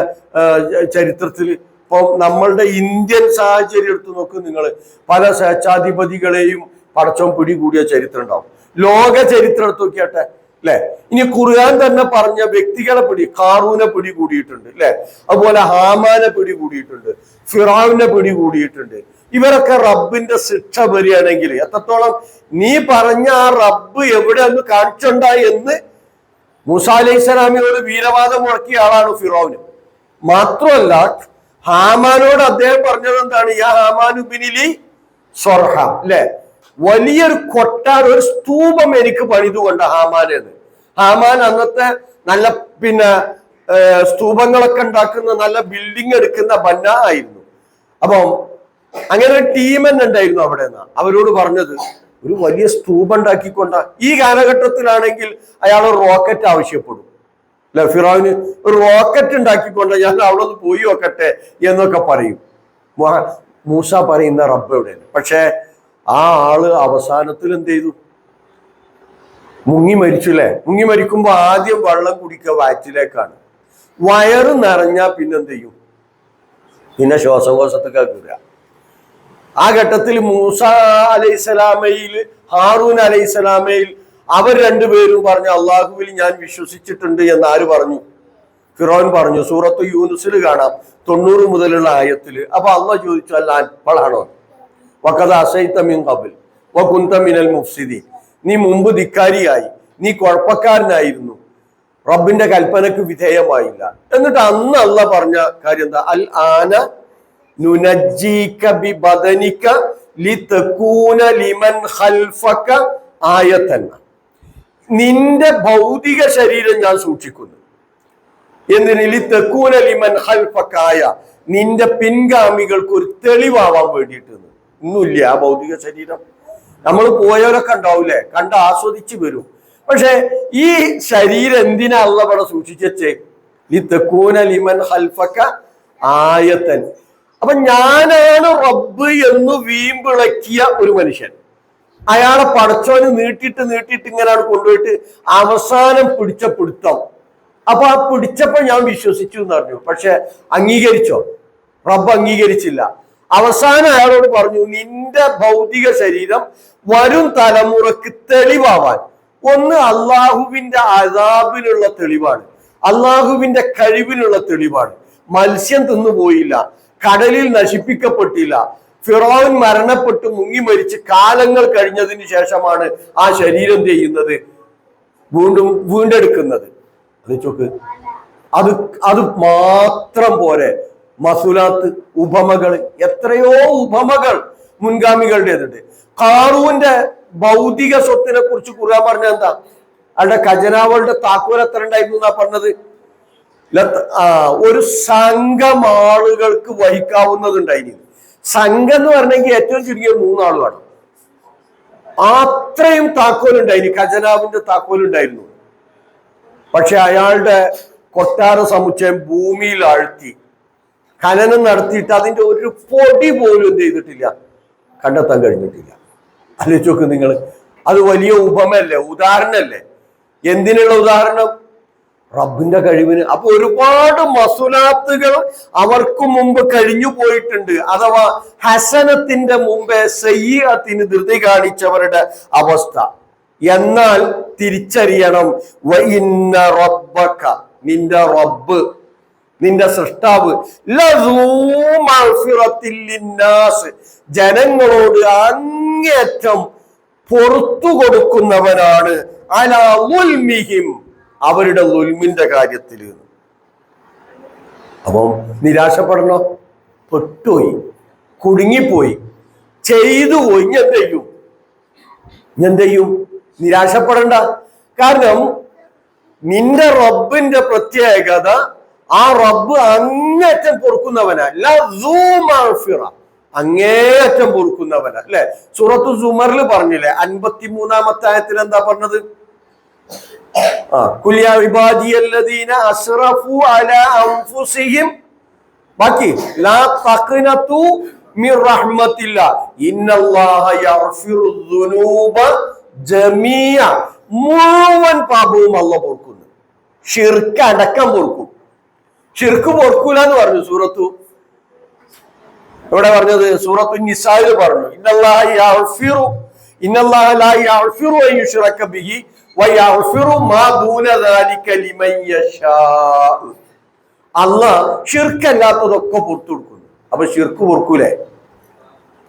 ചരിത്രത്തിൽ ഇപ്പൊ നമ്മളുടെ ഇന്ത്യൻ സാഹചര്യം എടുത്തു നോക്ക് നിങ്ങൾ. പല സ്വേച്ഛാധിപതികളെയും പടച്ചോൻ പിടികൂടിയ ചരിത്രം ഉണ്ടാവും. ലോക ചരിത്രം എടുത്തു നോക്കിയാട്ടെ അല്ലെ? ഇനി ഖുർആൻ തന്നെ പറഞ്ഞ വ്യക്തികളെ ഖാറൂനെ പിടികൂടിയിട്ടുണ്ട് അല്ലെ? അതുപോലെ ഹാമാനെ പിടികൂടിയിട്ടുണ്ട്, ഫിറഔനെ പിടികൂടിയിട്ടുണ്ട്. ഇവരൊക്കെ റബ്ബിന്റെ ശിക്ഷ വരികയാണെങ്കിൽ എത്രത്തോളം നീ പറഞ്ഞ ആ റബ്ബ് എവിടെ ഒന്ന് കാണിച്ചുണ്ടായി എന്ന് മൂസാ അലൈഹിസ്സലാമിനോട് വീരവാദം മുഴക്കിയ ആളാണ് ഫിറഔന്. മാത്രമല്ല ഹാമാനോട് അദ്ദേഹം പറഞ്ഞത് എന്താണ്? യാ ഹാമാനു ബിനിലി സ്വർഹ അല്ലെ? വലിയൊരു കൊട്ടാരം, ഒരു സ്തൂപം എനിക്ക് പണിതുകൊണ്ട് ഹാമാനെന്ന്. ഹാമാൻ അന്നത്തെ നല്ല സ്തൂപങ്ങളൊക്കെ ഉണ്ടാക്കുന്ന നല്ല ബിൽഡിംഗ് എടുക്കുന്ന ബന്ന ആയിരുന്നു. അപ്പം അങ്ങനെ ഒരു ടീം തന്നെ ഉണ്ടായിരുന്നു അവിടെ നിന്ന്. അവരോട് പറഞ്ഞത് ഒരു വലിയ സ്തൂപം ഉണ്ടാക്കിക്കൊണ്ട. ഈ കാലഘട്ടത്തിലാണെങ്കിൽ അയാൾ റോക്കറ്റ് ആവശ്യപ്പെടും അല്ലെ? ഫിറൗന് ഒരു റോക്കറ്റ് ഉണ്ടാക്കിക്കൊണ്ട് ഞാൻ അവിടെ നിന്ന് പോയി നോക്കട്ടെ എന്നൊക്കെ പറയും. മൂസ പറയുന്ന റബ്ബ് എവിടെയാണ്? പക്ഷെ ആ ആള് അവസാനത്തിൽ എന്ത് ചെയ്തു? മുങ്ങി മരിച്ചു അല്ലെ? മുങ്ങി മരിക്കുമ്പോ ആദ്യം വെള്ളം കുടിക്കുക വയറ്റിലേക്കാണ്. വയറ് നിറഞ്ഞാ പിന്നെന്ത് ചെയ്യും? പിന്നെ ശ്വാസകോശത്തൊക്കെ കയറുക. ആ ഘട്ടത്തിൽ മൂസ അലൈഹിസ്സലാമയിൽ, ഹാറൂൻ അലൈഹിസ്സലാമയിൽ അവർ രണ്ടുപേരും പറഞ്ഞു, അള്ളാഹുവിൽ ഞാൻ വിശ്വസിച്ചിട്ടുണ്ട് എന്ന് ആര് പറഞ്ഞു? ഫിറൗൻ പറഞ്ഞു. സൂറത്ത് യൂനുസിൽ കാണാം 90 മുതലുള്ള ആയത്തില്. അപ്പൊ അള്ളാഹ് ചോദിച്ചു, അല്ല അപ്പോഴാണോ? വഖദ് അസൈത മിൻ ഖബ്ൽ വകുന്ത മിനൽ മുഫ്സിദീൻ. നീ മുമ്പ് ധിക്കാരിയായി, നീ കുഴപ്പക്കാരനായിരുന്നു, റബ്ബിന്റെ കൽപ്പനക്ക് വിധേയമായില്ല. എന്നിട്ട് അന്ന് അള്ളാഹ് പറഞ്ഞ കാര്യം എന്താ? അൽ ആന നുനജ്ജീക ബിബദനിക ലിതകൂന ലിമൻ ഖൽഫക ആയതൻ. നിന്റെ ഭൗതിക ശരീരം ഞാൻ സൂക്ഷിക്കുന്നു. എന്തിന്? ലിതകൂന ലിമൻ ഖൽഫക ആയ, നിന്റെ പിൻഗാമികൾക്ക് ഒരു തെളിവാവാൻ വേണ്ടിയിട്ട്. ഒന്നുമില്ല ആ ഭൗതിക ശരീരം. നമ്മൾ പോയവരൊക്കെ ഉണ്ടാവൂലേ, കണ്ട് ആസ്വദിച്ച് വരും. പക്ഷെ ഈ ശരീരം എന്തിനാ അല്ലാഹ് ഇവിടെ സൂക്ഷിച്ചേ? ലിതകൂന ലിമൻ ഖൽഫക ആയതൻ. അപ്പൊ ഞാനാണ് റബ്ബ് എന്ന് വീമ്പിളക്കിയ ഒരു മനുഷ്യൻ, അയാളെ പടച്ചോന് നീട്ടിയിട്ട് ഇങ്ങനെയാണ് കൊണ്ടുപോയിട്ട് അവസാനം പിടിച്ച പിടുത്തം. അപ്പൊ ആ പിടിച്ചപ്പോ ഞാൻ വിശ്വസിച്ചു എന്ന് പറഞ്ഞു. പക്ഷെ അംഗീകരിച്ചോ? റബ്ബ് അംഗീകരിച്ചില്ല. അവസാനം അയാളോട് പറഞ്ഞു, നിന്റെ ഭൗതിക ശരീരം വരും തലമുറക്ക് തെളിവാവാൻ. ഒന്ന് അള്ളാഹുവിന്റെ അദാബിനുള്ള തെളിവാണ്, അള്ളാഹുവിന്റെ കഴിവിനുള്ള തെളിവാണ്. മത്സ്യം തിന്നുപോയില്ല, കടലിൽ നശിപ്പിക്കപ്പെട്ടില്ല, ഫിറഔൻ മരണപ്പെട്ട് മുങ്ങി മരിച്ച് കാലങ്ങൾ കഴിഞ്ഞതിന് ശേഷമാണ് ആ ശരീരം ചെയ്യുന്നത് വീണ്ടെടുക്കുന്നത്. അത് ചോക്ക്. അത് അത് മാത്രം പോരെ. മസുലാത്ത്, ഉപമകൾ, എത്രയോ ഉപമകൾ മുൻഗാമികളുടേതുണ്ട്. ഖാറൂന്റെ ഭൗതിക സ്വത്തിനെ കുറിച്ച് ഖുർആൻ പറഞ്ഞ എന്താ? അയാളുടെ ഖജനാവുകളുടെ താക്കോൽ എത്ര ഉണ്ടായിരുന്നു എന്നാ പറഞ്ഞത്? ഒരു സംഘം ആളുകൾക്ക് വഹിക്കാവുന്നതുണ്ടായിരുന്നു. സംഘം എന്ന് പറഞ്ഞെങ്കിൽ ഏറ്റവും ചുരുങ്ങിയ 3 ആൾ വേണം. അത്രയും താക്കോലുണ്ടായിരുന്നു, ഖജനാവിന്റെ താക്കോലുണ്ടായിരുന്നു. പക്ഷെ അയാളുടെ കൊട്ടാര സമുച്ചയം ഭൂമിയിൽ ആഴ്ത്തി ഖനനം നടത്തിയിട്ട് അതിന്റെ ഒരു പൊടി പോലും എന്ത് ചെയ്തിട്ടില്ല, കണ്ടെത്താൻ കഴിഞ്ഞിട്ടില്ല. ആലോചിച്ച് നോക്ക് നിങ്ങൾ. അത് വലിയ ഉപമയല്ലേ, ഉദാഹരണല്ലേ? എന്തിനുള്ള ഉദാഹരണം? റബ്ബിന്റെ കഴിവിന്. അപ്പൊ ഒരുപാട് മസുലാത്തുകൾ അവർക്ക് മുമ്പ് കഴിഞ്ഞു പോയിട്ടുണ്ട്. അഥവാ ഹസനത്തിന്റെ മുമ്പേ സയ്യിഅത്തിന് ധൃതി കാണിച്ചവരുടെ അവസ്ഥ. എന്നാൽ തിരിച്ചറിയണം, വഇന്ന റബ്ബക, നിന്റെ റബ്ബ്, നിന്റെ സൃഷ്ടാവ്, ലസൂ മഗ്ഫിറത്തിൽ ലിന്നാസ്, ജനങ്ങളോട് അങ്ങേറ്റം പൊറത്തു കൊടുക്കുന്നവനാണ്, അലാ ളുൽമിഹിം, അവരുടെ ളുൽമിന്റെ കാര്യത്തിൽ. അപ്പം നിരാശപ്പെടണോ? പെട്ടുപോയി, കുടുങ്ങിപ്പോയി, ചെയ്തു പോയി. എന്ത് ചെയ്യും? നിരാശപ്പെടണ്ട. കാരണം നിന്റെ റബ്ബിന്റെ പ്രത്യേകത, ആ റബ്ബ് അങ്ങേറ്റം പൊറുക്കുന്നവനാ. ലസൂ മഗ്ഫിറ, അങ്ങേയറ്റം പൊറുക്കുന്നവനാ. അല്ലെ? സൂറത്തു സുമറിൽ പറഞ്ഞില്ലേ, 53-ാമത്തെ ആയത്തിൽ എന്താ പറഞ്ഞത്? ഖുൽ യാ ഇബാദിയല്ലദീന അസ്റഫു അലാ അൻഫുസിഹിം, ബാക്കി ലാ തഖ്നതു മിർ റഹ്മത്തില്ലാഹ് ഇന്നല്ലാഹ യഗ്ഫിറു ദുനൂബ ജമീഅ, മുഴുവൻ പാപവും അല്ലാഹു പൊറുക്കുന്നു. ഷിർക്ക് അടക്കം പൊറുക്കും. ഷിർക്ക് പൊറുക്കൂല എന്ന് പറഞ്ഞു സൂറത്തു, എവിടെ പറഞ്ഞത്? സൂറത്തു നിസായിൽ പറഞ്ഞു, ഇന്നല്ലാഹ യഗ്ഫിറു, ഇന്നല്ലാഹ ലാ യഗ്ഫിറു അൻ യുശ്റക ബിഹി വയഗ്ഫിറു മാ ദൂന ദാലിക ലിമൻ യശാ. അല്ലാഹ് ഷിർക്ക് അല്ലാത്തതൊക്കെ പുറത്തു കൊടുക്കുന്നു. അപ്പൊ ഷിർക്ക് പൊറുക്കൂലേ?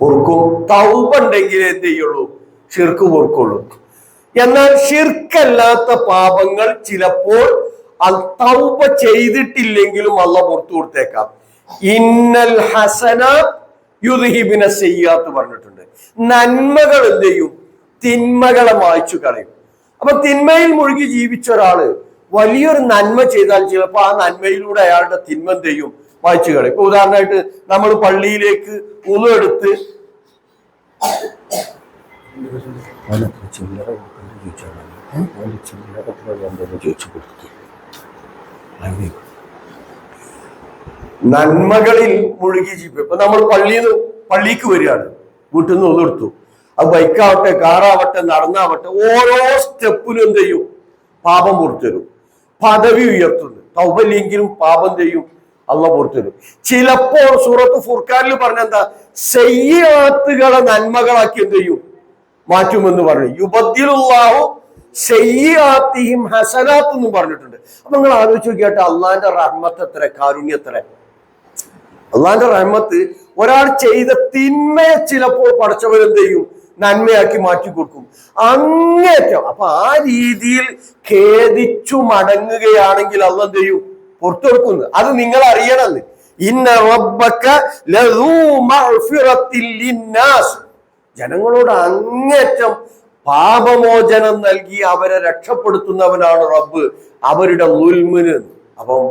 പൊറുക്കും. തൗബ ഉണ്ടെങ്കിലേ എന്ത് ചെയ്യുള്ളൂ? ഷിർക്ക് പൊറുക്കുള്ളൂ. എന്നാൽ ഷിർക്കല്ലാത്ത പാപങ്ങൾ ചിലപ്പോൾ തൗബ ചെയ്തിട്ടില്ലെങ്കിലും അല്ലാഹ് പുറത്തു കൊടുത്തേക്കാം. ഇന്നൽ ഹസനാത്ത് യുദ്ഹിബിന സയ്യാത്ത് പറഞ്ഞിട്ടുണ്ട്. നന്മകൾ എന്ത് ചെയ്യും? തിന്മകളെ മായ്ച്ചു കളയും. അപ്പൊ തിന്മയിൽ മുഴുകി ജീവിച്ച ഒരാള് വലിയൊരു നന്മ ചെയ്താൽ ചിലപ്പോൾ ആ നന്മയിലൂടെ അയാളുടെ തിന്മ എന്ത് ചെയ്യും? മായ്ച്ചു കളയും. ഇപ്പൊ ഉദാഹരണമായിട്ട് നമ്മൾ പള്ളിയിലേക്ക് ഉളു എടുത്ത് നന്മകളിൽ മുഴുകി ജീവിക്കും. ഇപ്പൊ നമ്മൾ പള്ളിക്ക് വരികയാണ്, വീട്ടിൽ നിന്ന് ഒന്നെടുത്തു. അത് ബൈക്കാവട്ടെ, കാറാവട്ടെ, നടന്നാവട്ടെ, ഓരോ സ്റ്റെപ്പിലും എന്ത് ചെയ്യും? പാപം പുറത്തുതരും. പദവി ഉയർത്തുന്നു. തൗബല്ലെങ്കിലും പാപം ചെയ്യും, അള്ളാഹ് പുറത്തുതരും. ചിലപ്പോൾ സൂറത്ത് ഫുർഖാനിൽ പറഞ്ഞെന്താ? സയ്യിഅത്തുകളെ നന്മകളാക്കി എന്ത് ചെയ്യും? മാറ്റുമെന്ന് പറഞ്ഞു. യുബദ്ദിലുല്ലാഹു സയ്യിഅത്തിഹിം ഹസനാത്ത് എന്നും പറഞ്ഞിട്ടുണ്ട്. അപ്പൊ നിങ്ങൾ ആലോചിച്ച് നോക്കിയാട്ടെ, അള്ളാന്റെ റഹ്മത്ത് എത്ര, കാരുണ്യം എത്ര. അള്ളാന്റെ റഹ്മത്ത് ഒരാൾ ചെയ്ത തിന്മയെ ചിലപ്പോൾ പടച്ചവരെന്ത് ചെയ്യും? നന്മയാക്കി മാറ്റി കൊടുക്കും. അങ്ങേറ്റം. അപ്പൊ ആ രീതിയിൽ ഖേദിച്ചു മടങ്ങുകയാണെങ്കിൽ അള്ളാഹ് എന്ത് ചെയ്യും? പുറത്തു കൊടുക്കുന്നു. അത് നിങ്ങൾ അറിയണമെന്ന്. ഇന്ന റബ്ബക ലസൂ മഗ്ഫിറത്തിൽ ലിന്നാസ്, ജനങ്ങളോട് അങ്ങേറ്റം പാപമോചനം നൽകി അവരെ രക്ഷപ്പെടുത്തുന്നവനാണ് റബ്ബ്, അവരുടെ ളുൽമിന്. അപ്പം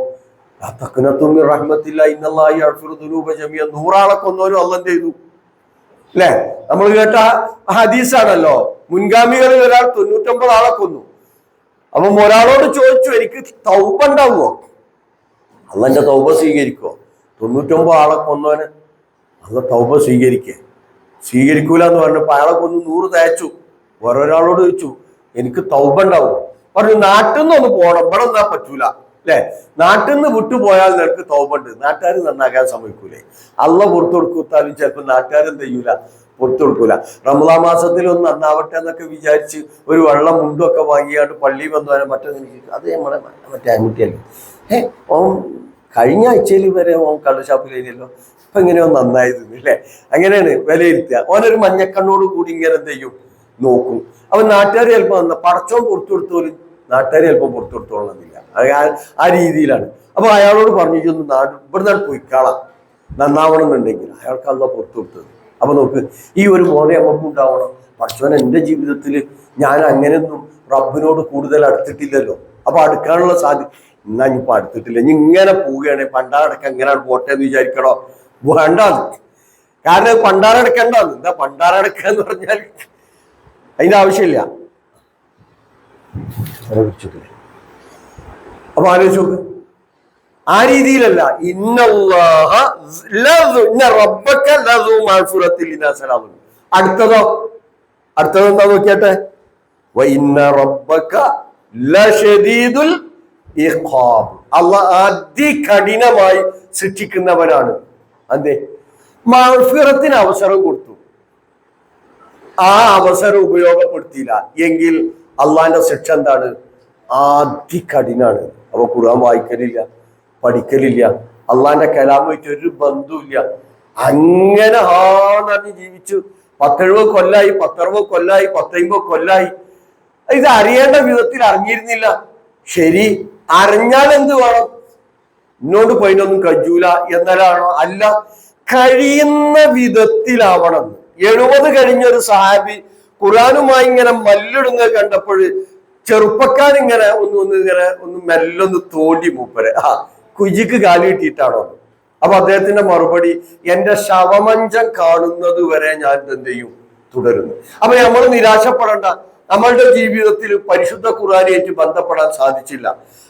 റഹ്മത്തില്ല, ഇന്നല്ലാഹി യഗ്ഫിറു ദുനൂബ ജമീഅ, 100 ആളെ കൊന്നവനും അള്ളാഹ് എന്ത് ചെയ്തു? അല്ലെ? നമ്മൾ കേട്ട ഹദീസാണല്ലോ, മുൻഗാമികളിൽ ഒരാൾ 99 ആളെ കൊന്നു. അപ്പം ഒരാളോട് ചോദിച്ചു, എനിക്ക് തൗബ ഉണ്ടാവുമോ? അള്ളാന്റെ തൗബ സ്വീകരിക്കോ? 99 ആളെ കൊന്നവന് അള്ളാഹ് തൗബ സ്വീകരിക്കൂല എന്ന് പറഞ്ഞപ്പോ അയാളെ കൊന്നു 100 തയ്ച്ചു. ഓരോരാളോട് ചോദിച്ചു, എനിക്ക് തൗബ ഉണ്ടാവും? പറഞ്ഞു, നാട്ടിൽ നിന്നൊന്ന് പോകണം, ഇവിടെ നിന്നാ പറ്റൂല. അല്ലെ? നാട്ടിൽ നിന്ന് വിട്ടുപോയാൽ നിനക്ക് തൗബണ്ട്. നാട്ടുകാർ നന്നാക്കാൻ സമ്മതിക്കൂലേ? അള്ളാഹ് പുറത്തു കൊടുത്താലും ചിലപ്പോൾ നാട്ടുകാരെന്ത് ചെയ്യൂല? പുറത്തു കൊടുക്കൂല. റമദാൻ മാസത്തിൽ ഒന്ന് നന്നാവട്ടെ എന്നൊക്കെ വിചാരിച്ച് ഒരു വെള്ളം മുണ്ടും ഒക്കെ വാങ്ങിയാണ്ട് പള്ളി വന്നു മറ്റേ അത് നമ്മളെ മറ്റേ ആൺകുട്ടിയല്ലേ, ഓൻ കഴിഞ്ഞ ആഴ്ചയിൽ വരെ ഓൻ കള്ളുഷാപ്പിലല്ലോ, ഇപ്പൊ എങ്ങനെയോ നന്നായത് അല്ലേ? അങ്ങനെയാണ് വിലയിരുത്തുക. ഓനൊരു മഞ്ഞക്കണ്ണോട് കൂടി ഇങ്ങനെ എന്ത് ചെയ്യും? നോക്കും. അപ്പൊ നാട്ടുകാർ ചിലപ്പോൾ പടച്ചോൻ പുറത്തു കൊടുത്തോലും നാട്ടുകാർ ചിലപ്പോൾ പുറത്തു കൊടുത്തോളണമെന്നില്ല. ആ രീതിയിലാണ്. അപ്പൊ അയാളോട് പറഞ്ഞു ഒന്ന് ഇവിടുന്നാണ് പൊയ്ക്കാളാം നന്നാവണം എന്നുണ്ടെങ്കിൽ അയാൾക്ക് അല്ല പുറത്തു കൊടുത്തത്. അപ്പൊ നോക്ക്, ഈ ഒരു മോനെ നമുക്ക് ഉണ്ടാവണം. പക്ഷേ എൻ്റെ ജീവിതത്തിൽ ഞാൻ അങ്ങനെയൊന്നും റബ്ബിനോട് കൂടുതൽ അടുത്തിട്ടില്ലല്ലോ. അപ്പൊ അടുക്കാനുള്ള സാധ്യത എന്നാ ഇനിയിപ്പോ അടുത്തിട്ടില്ല, ഇനി ഇങ്ങനെ പോവുകയാണെങ്കിൽ പണ്ടാറടക്കം എങ്ങനെയാണ് പോട്ടെ എന്ന് വിചാരിക്കണോ? വേണ്ടാന്ന്. കാരണം പണ്ടാറടക്കണ്ടാന്ന്. എന്താ പണ്ടാറടക്കുക എന്ന് പറഞ്ഞാൽ അതിന്റെ ആവശ്യമില്ല. അപ്പൊ ആലോചിച്ച് നോക്ക്, ആ രീതിയിലല്ല. അടുത്തതോ അടുത്തതെന്താ നോക്കിയാട്ടെ, അള്ളാഹ് അതികഠിനമായി ശിക്ഷിക്കുന്നവനാണ്. അതെ, മഗ്ഫിറത്തിന് അവസരം കൊടുത്തു, ആ അവസരം ഉപയോഗപ്പെടുത്തിയില്ല എങ്കിൽ അള്ളാഹിന്റെ ശിക്ഷ എന്താണ്? അതികഠിനാണ്. അപ്പൊ ഖുർആൻ വായിക്കലില്ല, പഠിക്കലില്ല, അള്ളാഹിന്റെ കലാമായിട്ട് ഒരു ബന്ധവുമില്ല, അങ്ങനെ ഹാന്ന് ജീവിച്ചു 10-70 കൊല്ലായി, 10-60 കൊല്ലായി, 10-50 കൊല്ലായി. ഇത് അറിയേണ്ട വിധത്തിൽ അറിഞ്ഞിരുന്നില്ല. ശരി, അറിഞ്ഞാൽ എന്ത് വേണം? എന്നോട് പോയിട്ടൊന്നും കജൂല എന്നാലാണോ? അല്ല, കഴിയുന്ന വിധത്തിലാവണം. 70 കഴിഞ്ഞൊരു സഹാബി ഖുർആനുമായി ഇങ്ങനെ മല്ലിടുന്നത് കണ്ടപ്പോൾ ചെറുപ്പക്കാരിങ്ങനെ ഒന്ന് മെല്ലൊന്ന് തോണ്ടി മൂപ്പരെ കുജിക്ക് കാലി കിട്ടിയിട്ടാണോ? അപ്പൊ അദ്ദേഹത്തിന്റെ മറുപടി, എന്റെ ശവമഞ്ചം കാണുന്നത് വരെ ഞാൻ എന്ത് ചെയ്യും? തുടരുന്നു. അപ്പൊ നമ്മൾ നിരാശപ്പെടേണ്ട. നമ്മളുടെ ജീവിതത്തിൽ പരിശുദ്ധ ഖുർആനുമായിട്ട് ബന്ധപ്പെടാൻ സാധിച്ചില്ല,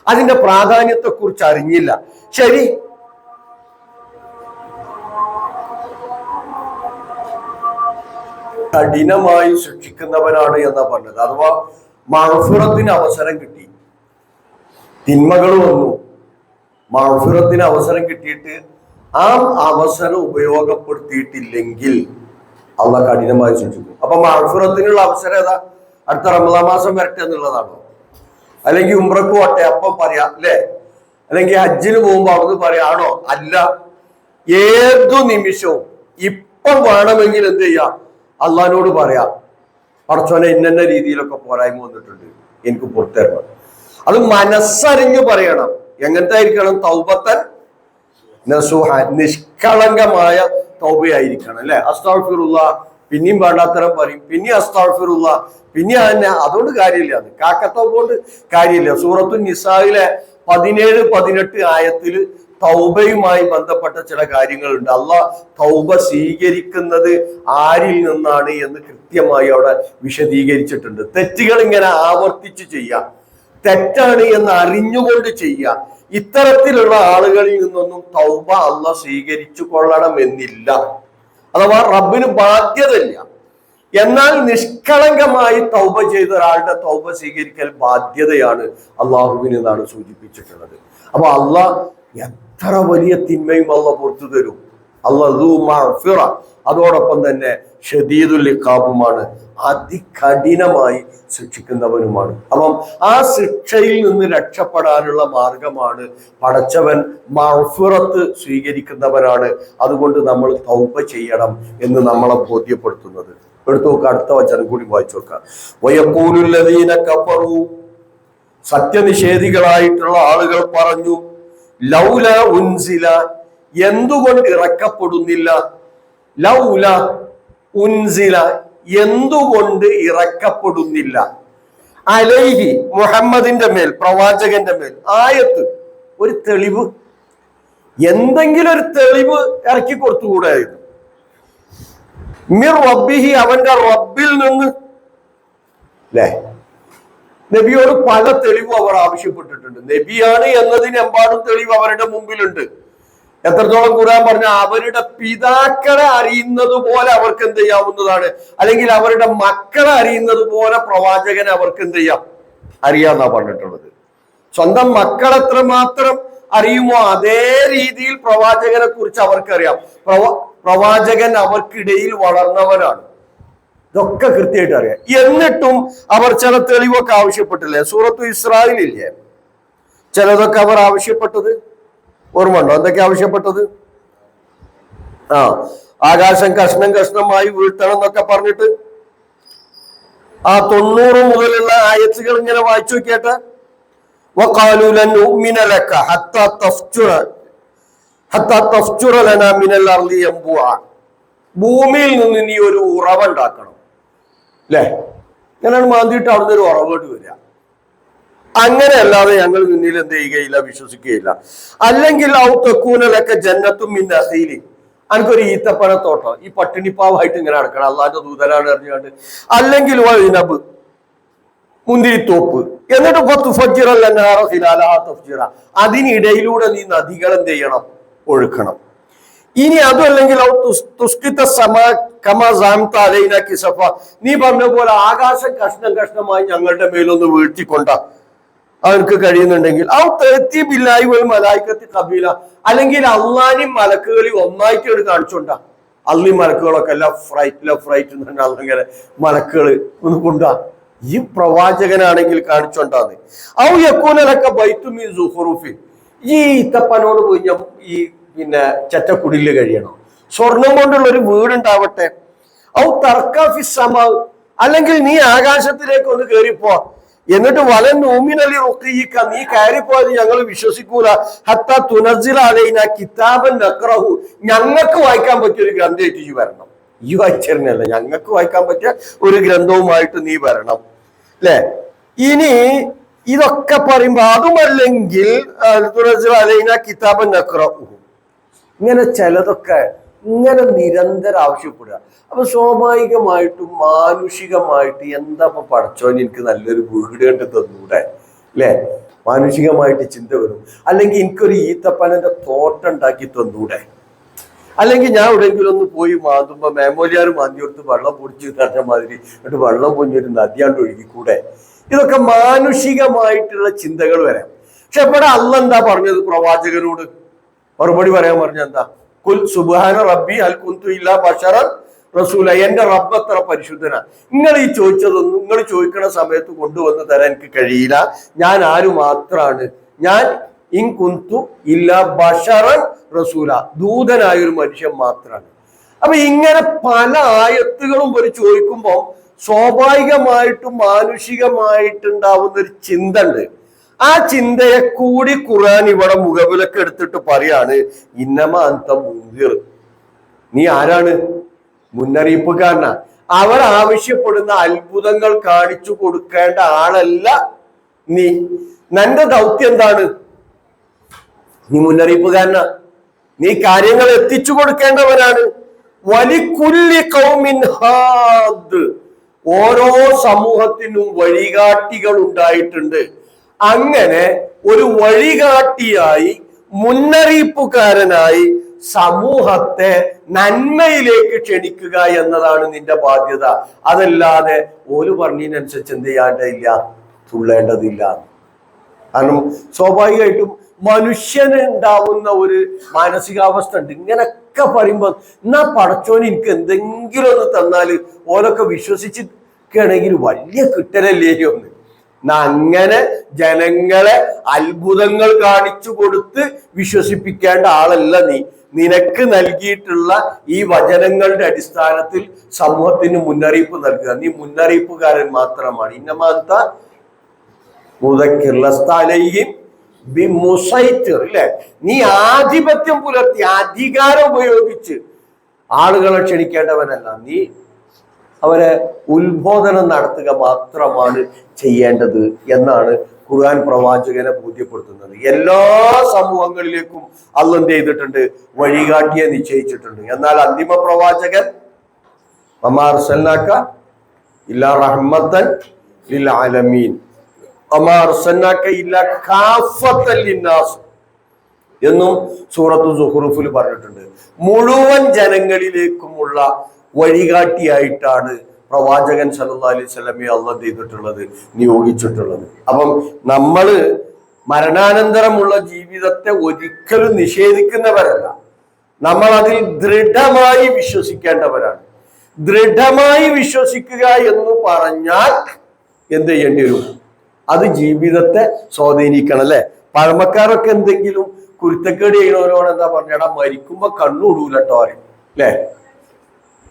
അതിന്റെ പ്രാധാന്യത്തെ കുറിച്ച് അറിഞ്ഞില്ല. ശരി, കഠിനമായി ശിക്ഷിക്കുന്നവനാണ് എന്നാ പറഞ്ഞത്. അഥവാ മഗ്ഫിറത്തിന് അവസരം കിട്ടി, തിന്മകൾ വന്നു, മഗ്ഫിറത്തിന് അവസരം കിട്ടിയിട്ട് ആ അവസരം ഉപയോഗപ്പെടുത്തിയിട്ടില്ലെങ്കിൽ അള്ളാഹ് കഠിനമായി ശിക്ഷിക്കും. അപ്പൊ മഗ്ഫിറത്തിനുള്ള അവസരം ഏതാ? അടുത്ത റമദാൻ മാസം വരട്ടെ എന്നുള്ളതാണോ? അല്ലെങ്കിൽ ഉംറക്ക് പോട്ടെ അപ്പം പറയാം അല്ലേ? അല്ലെങ്കിൽ ഹജ്ജിന് പോകുമ്പോ അവിടുന്ന് പറയാണോ? അല്ല, ഏതു നിമിഷവും ഇപ്പം വേണമെങ്കിൽ എന്ത് ചെയ്യാം? അള്ളാഹിനോട് പറയാം, പടച്ചോനെ ഇന്ന രീതിയിലൊക്കെ പോരായ്മ വന്നിട്ടുണ്ട്, എനിക്ക് പുറത്തേക്കണം. അത് മനസ്സറിഞ്ഞു പറയണം. എങ്ങനത്തെ ആയിരിക്കണം? തൗബത്തൻ നസൂഹ, നിഷ്കളങ്കമായ തൗബയായിരിക്കണം അല്ലെ? അസ്തഗ്ഫിറുല്ലാഹ്, പിന്നെയും വേണ്ടാത്തരം പറയും, പിന്നെ അസ്തഗ്ഫിറുല്ലാഹ്, പിന്നെ തന്നെ. അതുകൊണ്ട് കാര്യമില്ല, അത് കാക്കത്തൗബ കൊണ്ട് കാര്യമില്ല. സൂറത്തുൻ നിസായിലെ 17-18 ആയത്തിൽ തൗബയുമായി ബന്ധപ്പെട്ട ചില കാര്യങ്ങളുണ്ട്. അള്ളാഹ് തൗബ സ്വീകരിക്കുന്നത് ആരിൽ നിന്നാണ് എന്ന് കൃത്യമായി അവിടെ വിശദീകരിച്ചിട്ടുണ്ട്. തെറ്റുകൾ ഇങ്ങനെ ആവർത്തിച്ച് ചെയ്യാം, തെറ്റാണ് എന്ന് അറിഞ്ഞുകൊണ്ട് ചെയ്യാം. ഇത്തരത്തിലുള്ള ആളുകളിൽ നിന്നൊന്നും തൗബ അള്ളാഹ് സ്വീകരിച്ചു കൊള്ളണമെന്നില്ല. അഥവാ റബ്ബിന് ബാധ്യതയില്ല. എന്നാൽ നിഷ്കളങ്കമായി തൗബ ചെയ്ത ഒരാളുടെ തൗബ സ്വീകരിക്കൽ ബാധ്യതയാണ് അള്ളാഹുവിന് എന്നാണ് സൂചിപ്പിച്ചിട്ടുള്ളത്. അപ്പൊ അള്ളാഹ് എത്ര വലിയ തിന്മയും അള്ളാഹ് പുറത്തു തരും. അള്ളാഹ് അതോടൊപ്പം തന്നെ ഷദീദുൽ ഇഖാബുമാണ്, അതികഠിനമായി ശിക്ഷിക്കുന്നവനുമാണ്. അപ്പം ആ ശിക്ഷയിൽ നിന്ന് രക്ഷപ്പെടാനുള്ള മാർഗമാണ് പടച്ചവൻ മഗ്ഫിറത്ത് സ്വീകരിക്കുന്നവനാണ്. അതുകൊണ്ട് നമ്മൾ തൗബ ചെയ്യണം എന്ന് നമ്മളെ ബോധ്യപ്പെടുത്തുന്നത്. എടുത്തു നോക്കുക, അടുത്ത വചനം കൂടി വായിച്ചു നോക്കാം. വയഖൂലുല്ലദീന കഫറു, സത്യനിഷേധികളായിട്ടുള്ള ആളുകൾ പറഞ്ഞു, ലൗല ഉൻസില, എന്തുകൊണ്ട് ഇറക്കപ്പെടുന്നില്ല? ലൗല ഉൻസില, എന്തുകൊണ്ട് ഇറക്കപ്പെടുന്നില്ല? അലൈഹി, മുഹമ്മദിന്റെ മേൽ, പ്രവാചകന്റെ മേൽ, ആയത്ത്, ഒരു തെളിവ്, എന്തെങ്കിലും ഒരു തെളിവ് ഇറക്കി കൊടുത്തുകൂടായിരുന്നു. മിർ റബ്ബിഹി, അവന്റെ റബ്ബിൽ നിന്ന്. അല്ലേ? നബിയോട് പല തെളിവും അവർ ആവശ്യപ്പെട്ടിട്ടുണ്ട്. നബിയാണ് എന്നതിനെമ്പാടും തെളിവ് അവരുടെ മുമ്പിലുണ്ട്. എത്രത്തോളം ഖുർആൻ പറഞ്ഞ അവരുടെ പിതാക്കളെ അറിയുന്നത് പോലെ അവർക്ക് എന്ത് ചെയ്യാവുന്നതാണ്, അല്ലെങ്കിൽ അവരുടെ മക്കളെ അറിയുന്നത് പോലെ പ്രവാചകനെ അവർക്ക് എന്ത് ചെയ്യാം, അറിയാന്നാ പറഞ്ഞിട്ടുള്ളത്. സ്വന്തം മക്കൾ എത്രമാത്രം അറിയുമോ അതേ രീതിയിൽ പ്രവാചകനെ കുറിച്ച് അവർക്കറിയാം. പ്രവാചകൻ അവർക്കിടയിൽ വളർന്നവനാണ്. ഇതൊക്കെ കൃത്യമായിട്ട് അറിയാം. എന്നിട്ടും അവർ ചില തെളിവൊക്കെ ആവശ്യപ്പെട്ടില്ലേ? സൂറത്തു ഇസ്രായേലില്ലേ ചിലതൊക്കെ അവർ ആവശ്യപ്പെട്ടത് ഓർമ്മ ഉണ്ടോ? എന്തൊക്കെ ആവശ്യപ്പെട്ടത്? ആകാശം കഷ്ണം കഷ്ണമായി വീഴ്ത്തണം എന്നൊക്കെ പറഞ്ഞിട്ട് ആ 90 മുതലുള്ള ആയത്തുകൾ ഇങ്ങനെ വായിച്ചു നോക്കിയാട്ടെ. വഖാലു ലൻ നുഅ്മിന ലക ഹത്താ തഫ്ജുറ ലനാ മിനൽ അർളി യംബുഅ. ഭൂമിയിൽ നിന്ന് നീ ഒരു ഉറവ ഉണ്ടാക്കണം, അല്ലേ? അങ്ങനെയാണ് മാന്തിയിട്ട് അവിടുന്ന് ഒരു ഉറവോട്ട് വരിക. അങ്ങനെ അല്ലാതെ ഞങ്ങൾ നിന്നിൽ എന്ത് ചെയ്യുകയില്ല, വിശ്വസിക്കുകയില്ല. അല്ലെങ്കിൽ ഔ തകൂനലക ജന്നത്തും മിൻ നഖീലി, അനക്കൊരു ഈത്തപ്പഴത്തോട്ടം, ഈ പട്ടിണിപ്പാവായിട്ട് ഇങ്ങനെ നടക്കണം, അള്ളാന്റെ ദൂതനാണ് അറിഞ്ഞുകൊണ്ട്. അല്ലെങ്കിൽ വൈനബ്, മുന്തിരിത്തോപ്പ്. എന്നിട്ട് അതിനിടയിലൂടെ നീ നദികൾ എന്ത് ചെയ്യണം, ഒഴുക്കണം. ഇനി അതുമല്ലെങ്കിൽ നീ പറഞ്ഞ പോലെ ആകാശം കഷ്ണം കഷ്ണമായി ഞങ്ങളുടെ മേലൊന്ന് വീഴ്ത്തിക്കൊണ്ട അവർക്ക് കഴിയുന്നുണ്ടെങ്കിൽ കബീല, അല്ലെങ്കിൽ അള്ളാനും മലക്കുകളിൽ ഒന്നായിട്ട് ഒരു കാണിച്ചോണ്ടാ. അള്ളി മലക്കുകളൊക്കെ ലെഫ്റ്റ് റൈറ്റ് അങ്ങനെ മലക്കുകൾ ഒന്ന് കൊണ്ടാ. ഈ പ്രവാചകനാണെങ്കിൽ കാണിച്ചോണ്ടാന്ന്. ഔ യക്കൂനലൊക്കെ ബൈത്തുമീൻ സുഹുറുഫിൻ, ഈ ഇത്തപ്പനോട് പോയി ഈ ചെറ്റക്കുടില് കഴിയണം, സ്വർണം കൊണ്ടുള്ള ഒരു വീടുണ്ടാവട്ടെ. ഔ തർക്കഫിസമ, അല്ലെങ്കിൽ നീ ആകാശത്തിലേക്ക് ഒന്ന് കയറിപ്പോ. എന്നിട്ട് വലൻ നൂമിനലി റുഖീക, നീ കയറിപ്പോയത് ഞങ്ങൾ വിശ്വസിക്കൂല. ഹത്താ തുനസ്സില അലൈന കിതാബൻ നഖറഹു, ഞങ്ങൾക്ക് വായിക്കാൻ പറ്റിയ ഒരു ഗ്രന്ഥമായിട്ട് വരണം. ഈ വായിച്ചിരുന്നല്ല, ഞങ്ങൾക്ക് വായിക്കാൻ പറ്റിയ ഒരു ഗ്രന്ഥവുമായിട്ട് നീ വരണം, അല്ലെ? ഇനി ഇതൊക്കെ പറയുമ്പോ അതുമല്ലെങ്കിൽ തുനസ്സില അലൈന കിതാബൻ നഖറഹു, ഇങ്ങനെ ചിലതൊക്കെ ഇങ്ങനെ നിരന്തരം ആവശ്യപ്പെടുക. അപ്പൊ സ്വാഭാവികമായിട്ടും മാനുഷികമായിട്ട് എന്താ ഇപ്പൊ പഠിച്ചോൻ എനിക്ക് നല്ലൊരു വീട് കണ്ട് തന്നൂടെ, അല്ലെ? മാനുഷികമായിട്ട് ചിന്ത വരും. അല്ലെങ്കിൽ എനിക്കൊരു ഈത്തപ്പനന്റെ തോട്ടം ഉണ്ടാക്കി തന്നൂടെ, അല്ലെങ്കിൽ ഞാൻ എവിടെയെങ്കിലും ഒന്ന് പോയി മാന്തുമ്പോ മേമോലിയാർ മാന്തി കൊടുത്ത് വെള്ളം പൊടിച്ച് തരുന്ന മാതിരി എന്നിട്ട് വെള്ളം പൊഞ്ഞൊരു നദിയാണ്ട് ഒഴുകിക്കൂടെ. ഇതൊക്കെ മാനുഷികമായിട്ടുള്ള ചിന്തകൾ വരാം. പക്ഷെ ഇവിടെ അള്ളാ എന്താ പറഞ്ഞത് പ്രവാചകനോട്? മറുപടി പറയാൻ പറഞ്ഞ എന്താ? കുൽ സുബ്ഹാന റബ്ബി ഹൽ കുന്തു ഇല്ലാ ബശറൻ റസൂല, എന്റെ റബ്ബ് അത്ര പരിശുദ്ധനാ, നിങ്ങൾ ഈ ചോദിച്ചതൊന്നും നിങ്ങൾ ചോദിക്കുന്ന സമയത്ത് കൊണ്ടുവന്ന് തരാൻ എനിക്ക് കഴിയില്ല. ഞാൻ ആര് മാത്രാണ്? ഞാൻ ഇൻ കുന്തു ഇല്ലാ ബശറൻ റസൂല, ദൂതനായൊരു മനുഷ്യൻ മാത്രാണ്. അപ്പൊ ഇങ്ങനെ പല ആയത്തുകളും ഒരു ചോദിക്കുമ്പോൾ സ്വാഭാവികമായിട്ടും മാനുഷികമായിട്ടുണ്ടാവുന്ന ഒരു ചിന്ത ഉണ്ട്. ആ ചിന്തയെ കൂടി ഖുർആൻ ഇവിടെ മുഖവിലക്ക് എടുത്തിട്ട് പറയാണ്, ഇന്നമ അന്ത മുൻദിർ, നീ ആരാണ്? മുന്നറിയിപ്പുകാരനാ. അവർ ആവശ്യപ്പെടുന്ന അത്ഭുതങ്ങൾ കാണിച്ചു കൊടുക്കേണ്ട ആളല്ല നീ. നിന്റെ ദൗത്യം എന്താണ്? നീ മുന്നറിയിപ്പുകാരനാ, നീ കാര്യങ്ങൾ എത്തിച്ചു കൊടുക്കേണ്ടവനാണ്. വലിക്കുല്ലി ഖൗമിൻ ഹാദ്, ഓരോ സമൂഹത്തിനും വഴികാട്ടികൾ ഉണ്ടായിട്ടുണ്ട്. അങ്ങനെ ഒരു വഴികാട്ടിയായി, മുന്നറിയിപ്പുകാരനായി സമൂഹത്തെ നന്മയിലേക്ക് ക്ഷണിക്കുക എന്നതാണ് നിന്റെ ബാധ്യത. അതല്ലാതെ ഓല് പറഞ്ഞതിനനുസരിച്ച് എന്ത് ചെയ്യാണ്ടില്ല, തുള്ളേണ്ടതില്ല. കാരണം സ്വാഭാവികമായിട്ടും മനുഷ്യന് ഉണ്ടാവുന്ന ഒരു മാനസികാവസ്ഥ ഉണ്ട്. ഇങ്ങനൊക്കെ പറയുമ്പോ എന്നാ പടച്ചോന് എനിക്ക് എന്തെങ്കിലും ഒന്ന് തന്നാല് ഓലൊക്കെ വിശ്വസിച്ചിരിക്കുകയാണെങ്കിൽ വലിയ കിട്ടലല്ലേ ഒന്ന്. അങ്ങനെ ജനങ്ങളെ അത്ഭുതങ്ങൾ കാണിച്ചു കൊടുത്ത് വിശ്വസിപ്പിക്കേണ്ട ആളല്ല നീ. നിനക്ക് നൽകിയിട്ടുള്ള ഈ വചനങ്ങളുടെ അടിസ്ഥാനത്തിൽ സമൂഹത്തിന് മുന്നറിയിപ്പ് നൽകുക. നീ മുന്നറിയിപ്പുകാരൻ മാത്രമാണ്. ഇന്നമാത്ത ഇല്ലേ? നീ ആധിപത്യം പുലർത്തി അധികാരം ഉപയോഗിച്ച് ആളുകളെ ക്ഷണിക്കേണ്ടവനല്ല. നീ അവരെ ഉത്ബോധനം നടത്തുക മാത്രമാണ് ചെയ്യേണ്ടത് എന്നാണ് ഖുർആൻ പ്രവാചകനെ ബോധ്യപ്പെടുത്തുന്നത്. എല്ലാ സമൂഹങ്ങളിലേക്കും അള്ളാഹ് എന്ത് ചെയ്തിട്ടുണ്ട്? വഴികാട്ടിയെ നിശ്ചയിച്ചിട്ടുണ്ട്. എന്നാൽ അന്തിമ പ്രവാചകൻ വമാ അർസൽനാക ഇല്ലാ റഹ്മത്തൻ ലിൽ ആലമീൻ വമാ അർസൽനാക ഇല്ലാ കാഫത്തൻ ലിന്നാസ് എന്നും സൂറത്തു സുഹ്റൂഫിൽ പറഞ്ഞിട്ടുണ്ട്. മുഴുവൻ ജനങ്ങളിലേക്കുമുള്ള വഴികാട്ടിയായിട്ടാണ് പ്രവാചകൻ സല്ലല്ലാഹു അലൈഹി വസല്ലമയെ അള്ളാഹ് ചെയ്തിട്ടുള്ളത്, നിയോഗിച്ചിട്ടുള്ളത്. അപ്പം നമ്മള് മരണാനന്തരമുള്ള ജീവിതത്തെ ഒരിക്കലും നിഷേധിക്കുന്നവരല്ല, നമ്മൾ അതിൽ ദൃഢമായി വിശ്വസിക്കേണ്ടവരാണ്. ദൃഢമായി വിശ്വസിക്കുക എന്ന് പറഞ്ഞാൽ എന്ത് ചെയ്യേണ്ടി വരും? അത് ജീവിതത്തെ സ്വാധീനിക്കണം, അല്ലെ? പഴമക്കാരൊക്കെ എന്തെങ്കിലും കുരുത്തക്കേട് ചെയ്യണവരോട് എന്താ പറഞ്ഞാടാ, മരിക്കുമ്പോ കണ്ണുടൂലട്ടോ, അല്ലെ?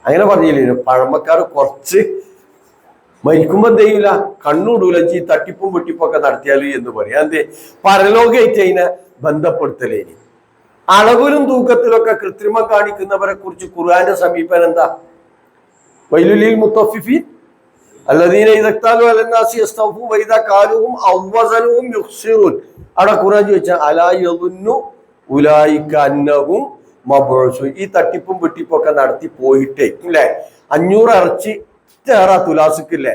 അങ്ങനെ പറഞ്ഞില്ലേ? പഴമക്കാർ കുറച്ച് മരിക്കുമ്പോ എന്ത് ചെയ്യൂല, കണ്ണൂടൂലച്ചി തട്ടിപ്പും വെട്ടിപ്പൊക്കെ നടത്തിയാൽ എന്ന് പറയാം. എന്തേ? പരലോകമായിട്ട് അതിനെ ബന്ധപ്പെടുത്തലേനി. അളവിലും തൂക്കത്തിലൊക്കെ കൃത്രിമം കാണിക്കുന്നവരെ കുറിച്ച് ഖുർആന്റെ സമീപനം എന്താ? വൈലുലിൽ മുത്തഫിഫീൻ അല്ലദീന ഇദക്താലു അലന്നാസി യസ്തഫൂ വഇദാ കാലുഹും അവ്വസനുഹും യുഖ്സിറൂൻ. അവിടെ ഖുർആൻ ചോദിച്ചാൽ അലാ യദുന്നു ഉലൈക അന്നഹും മബ്ഊസൂൻ. ഈ തട്ടിപ്പും വെട്ടിപ്പൊക്കെ നടത്തി പോയിട്ടേ ഇല്ലേ 500 ഇറച്ചി തുലാസിക്കില്ലേ,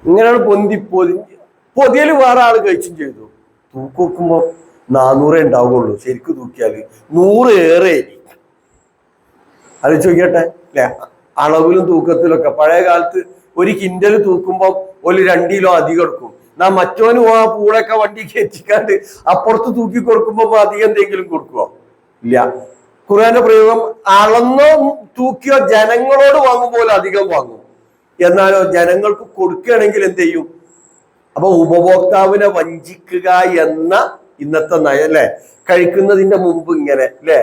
ഇങ്ങനെയാണ് പൊതിയല് വേറെ ആള് കഴിച്ചും ചെയ്തു. തൂക്ക് നോക്കുമ്പോ 400 ഉണ്ടാവുള്ളൂ. ശരിക്കും തൂക്കിയാല് 100 ഏറെ. അത് ചോദിക്കട്ടെ അല്ലെ? അളവിലും തൂക്കത്തിലൊക്കെ പഴയ കാലത്ത് 1 കിൻഡല് തൂക്കുമ്പോ 2 കിലോ അധികം എടുക്കും. മറ്റോനും ആ പൂളൊക്കെ വണ്ടി കയറ്റിക്കാണ്ട് അപ്പുറത്ത് തൂക്കി കൊടുക്കുമ്പോ അധികം എന്തെങ്കിലും കൊടുക്കുവോ? ഇല്ല. ഖുർആന്റെ പ്രയോഗം അളന്നോ തൂക്കിയോ ജനങ്ങളോട് വാങ്ങുമ്പോൾ അധികം വാങ്ങും. എന്നാലോ ജനങ്ങൾക്ക് കൊടുക്കുകയാണെങ്കിൽ എന്ത് ചെയ്യും? അപ്പൊ ഉപഭോക്താവിനെ വഞ്ചിക്കുക എന്ന ഇന്നത്തെ നയം അല്ലെ? കഴിക്കുന്നതിന്റെ മുമ്പ് ഇങ്ങനെ അല്ലെ,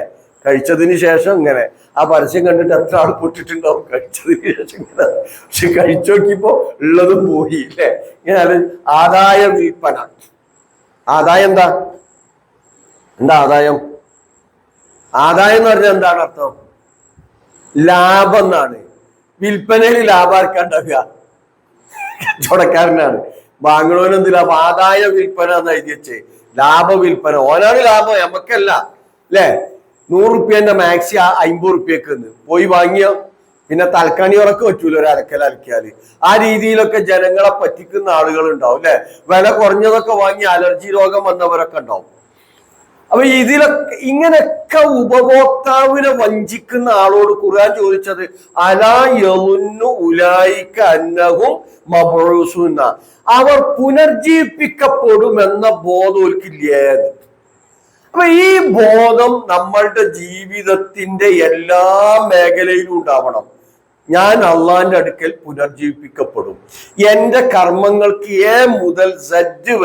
കഴിച്ചതിന് ശേഷം ഇങ്ങനെ. ആ പരസ്യം കണ്ടിട്ട് എത്ര ആൾ പൊട്ടിട്ടുണ്ടാവും കഴിച്ചതിന് ശേഷം ഇങ്ങനെ. പക്ഷെ കഴിച്ചു നോക്കിയപ്പോ ഉള്ളതും പോയി അല്ലെ. ഇങ്ങനെ ആദായ വിൽപ്പന. ആദായം എന്താ? ആദായം? ആദായം എന്ന് പറഞ്ഞാൽ എന്താണ് അർത്ഥം? ലാഭം എന്നാണ്. വിൽപ്പനയിൽ ലാഭാർക്കുണ്ടാവുക കച്ചവടക്കാരനാണ്. ബാംഗ്ലൂരിൽ ലാഭം? ആദായ വിൽപ്പന എന്ന് എഴുതി വെച്ചേ. ലാഭ വിൽപ്പന. ഓനാണ് ലാഭം, നമുക്കല്ല അല്ലേ? 100 റുപ്യന്റെ മാക്സി 50 റുപ്യക്ക് പോയി വാങ്ങിയോ പിന്നെ തൽക്കാണി ഉറക്ക് പറ്റൂല ഒരു അലക്കിയാല്. ആ രീതിയിലൊക്കെ ജനങ്ങളെ പറ്റിക്കുന്ന ആളുകൾ ഉണ്ടാവും അല്ലെ? വില കുറഞ്ഞതൊക്കെ വാങ്ങി അലർജി രോഗം വന്നവരൊക്കെ ഉണ്ടാവും. അപ്പൊ ഇതിലൊക്കെ ഇങ്ങനെയൊക്കെ ഉപഭോക്താവിനെ വഞ്ചിക്കുന്ന ആളോട് ഖുർആൻ ചോദിച്ചത് അലാ യളുന്നു ഉലൈക അന്നഹും മബ്ഊസൂന. അവർ പുനർജീവിപ്പിക്കപ്പെടുമെന്ന ബോധം ഓൽക്കില്ലേ? അപ്പൊ ഈ ബോധം നമ്മളുടെ ജീവിതത്തിന്റെ എല്ലാ മേഖലയിലും ഉണ്ടാവണം. ഞാൻ അള്ളാന്റെ അടുക്കൽ പുനർജീവിപ്പിക്കപ്പെടും. എന്റെ കർമ്മങ്ങൾക്ക് എ മുതൽ Z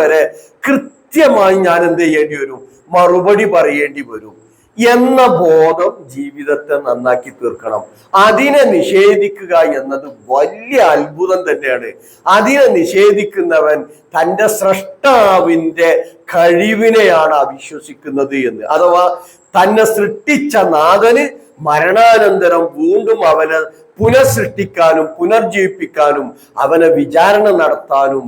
വരെ കൃത്യമായി ഞാൻ എന്ത് ചെയ്യേണ്ടി വരും? മറുപടി പറയേണ്ടി വരും എന്ന ബോധം ജീവിതത്തെ നന്നാക്കി തീർക്കണം. അതിനെ നിഷേധിക്കുക എന്നത് വലിയ അത്ഭുതം തന്നെയാണ്. അതിനെ നിഷേധിക്കുന്നവൻ തൻ്റെ സ്രഷ്ടാവിൻ്റെ കഴിവിനെയാണ് അവിശ്വസിക്കുന്നത് എന്ന്. അഥവാ തന്നെ സൃഷ്ടിച്ച നാഥന് മരണാനന്തരം വീണ്ടും അവനെ പുനഃസൃഷ്ടിക്കാനും പുനർജീവിപ്പിക്കാനും അവനെ വിചാരണ നടത്താനും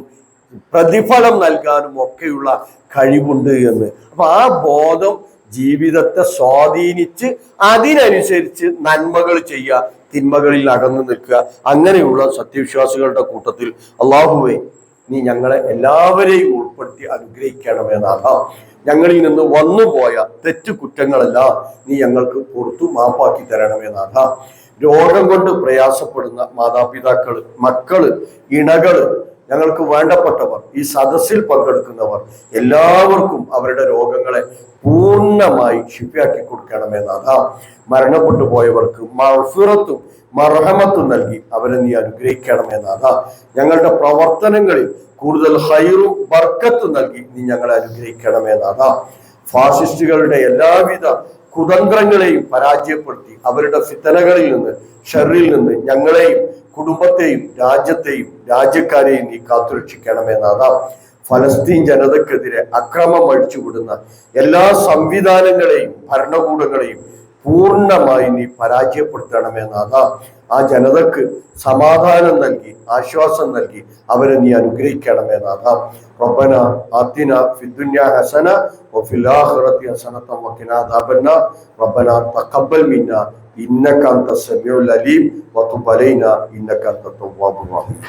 പ്രതിഫലം നൽകാനും ഒക്കെയുള്ള കഴിവുണ്ട് എന്ന്. അപ്പൊ ആ ബോധം ജീവിതത്തെ സ്വാധീനിച്ച് അതിനനുസരിച്ച് നന്മകൾ ചെയ്യുക, തിന്മകളിൽ അകന്നു നിൽക്കുക. അങ്ങനെയുള്ള സത്യവിശ്വാസികളുടെ കൂട്ടത്തിൽ അള്ളാഹുവേ നീ ഞങ്ങളെ എല്ലാവരെയും ഉൾപ്പെടുത്തി അനുഗ്രഹിക്കണമേ നാഥ. ഞങ്ങളിൽ നിന്ന് വന്നുപോയ തെറ്റു കുറ്റങ്ങളെല്ലാം നീ ഞങ്ങൾക്ക് പുറത്തു മാപ്പാക്കി തരണമേ നാഥ. രോഗം കൊണ്ട് പ്രയാസപ്പെടുന്ന മാതാപിതാക്കള്, മക്കള്, ഇണകള്, ഞങ്ങൾക്ക് വേണ്ടപ്പെട്ടവർ, ഈ സദസ്സിൽ പങ്കെടുക്കുന്നവർ എല്ലാവർക്കും അവരുടെ രോഗങ്ങളെ പൂർണ്ണമായി ശിഫയാക്കി കൊടുക്കണമേ നാഥ. മരണപ്പെട്ടു പോയവർക്ക് മഗ്ഫിറത്തും മർഹമത്തും നൽകി അവരെ നീ അനുഗ്രഹിക്കണമേ നാഥ. ഞങ്ങളുടെ പ്രവർത്തനങ്ങളിൽ കൂടുതൽ ഖൈറും ബർക്കത്തും നൽകി നീ ഞങ്ങളെ അനുഗ്രഹിക്കണമേ നാഥ. ഫാസിസ്റ്റുകളുടെ എല്ലാവിധ കുതന്ത്രങ്ങളെയും പരാജയപ്പെടുത്തി അവരുടെ ഫിത്തനകളിൽ നിന്ന്, ഷർറിൽ നിന്ന് ഞങ്ങളെയും കുടുംബത്തെയും രാജ്യത്തെയും രാജ്യക്കാരെയും നീ കാത്തുരക്ഷിക്കണമേ നാഥ. ഫലസ്തീൻ ജനതക്കെതിരെ അക്രമം അഴിച്ചുവിടുന്ന എല്ലാ സംവിധാനങ്ങളെയും ഭരണകൂടങ്ങളെയും പൂർണ്ണമായി നീ പരാജയപ്പെടുത്തണമേ നാഥ. ആ ജനതക്ക് സമാധാനം നൽകി ആശ്വാസം നൽകി അവരെ നീ അനുഗ്രഹിക്കണമേ നാഥ. റബ്ബന ആതിന ഫിദ്ദുനിയ ഹസന വഫിൽ ആഖിറതി ഹസനത വഖിനാ അദാബന്നാർ. റബ്ബന തഖബ്ബൽ മിന്നാ ഇന്നക അൻതസ് സമീഉൽ അലീം വതുബ് അലൈനാ ഇന്നക അൻതത് തവ്വാബുർ റഹീം.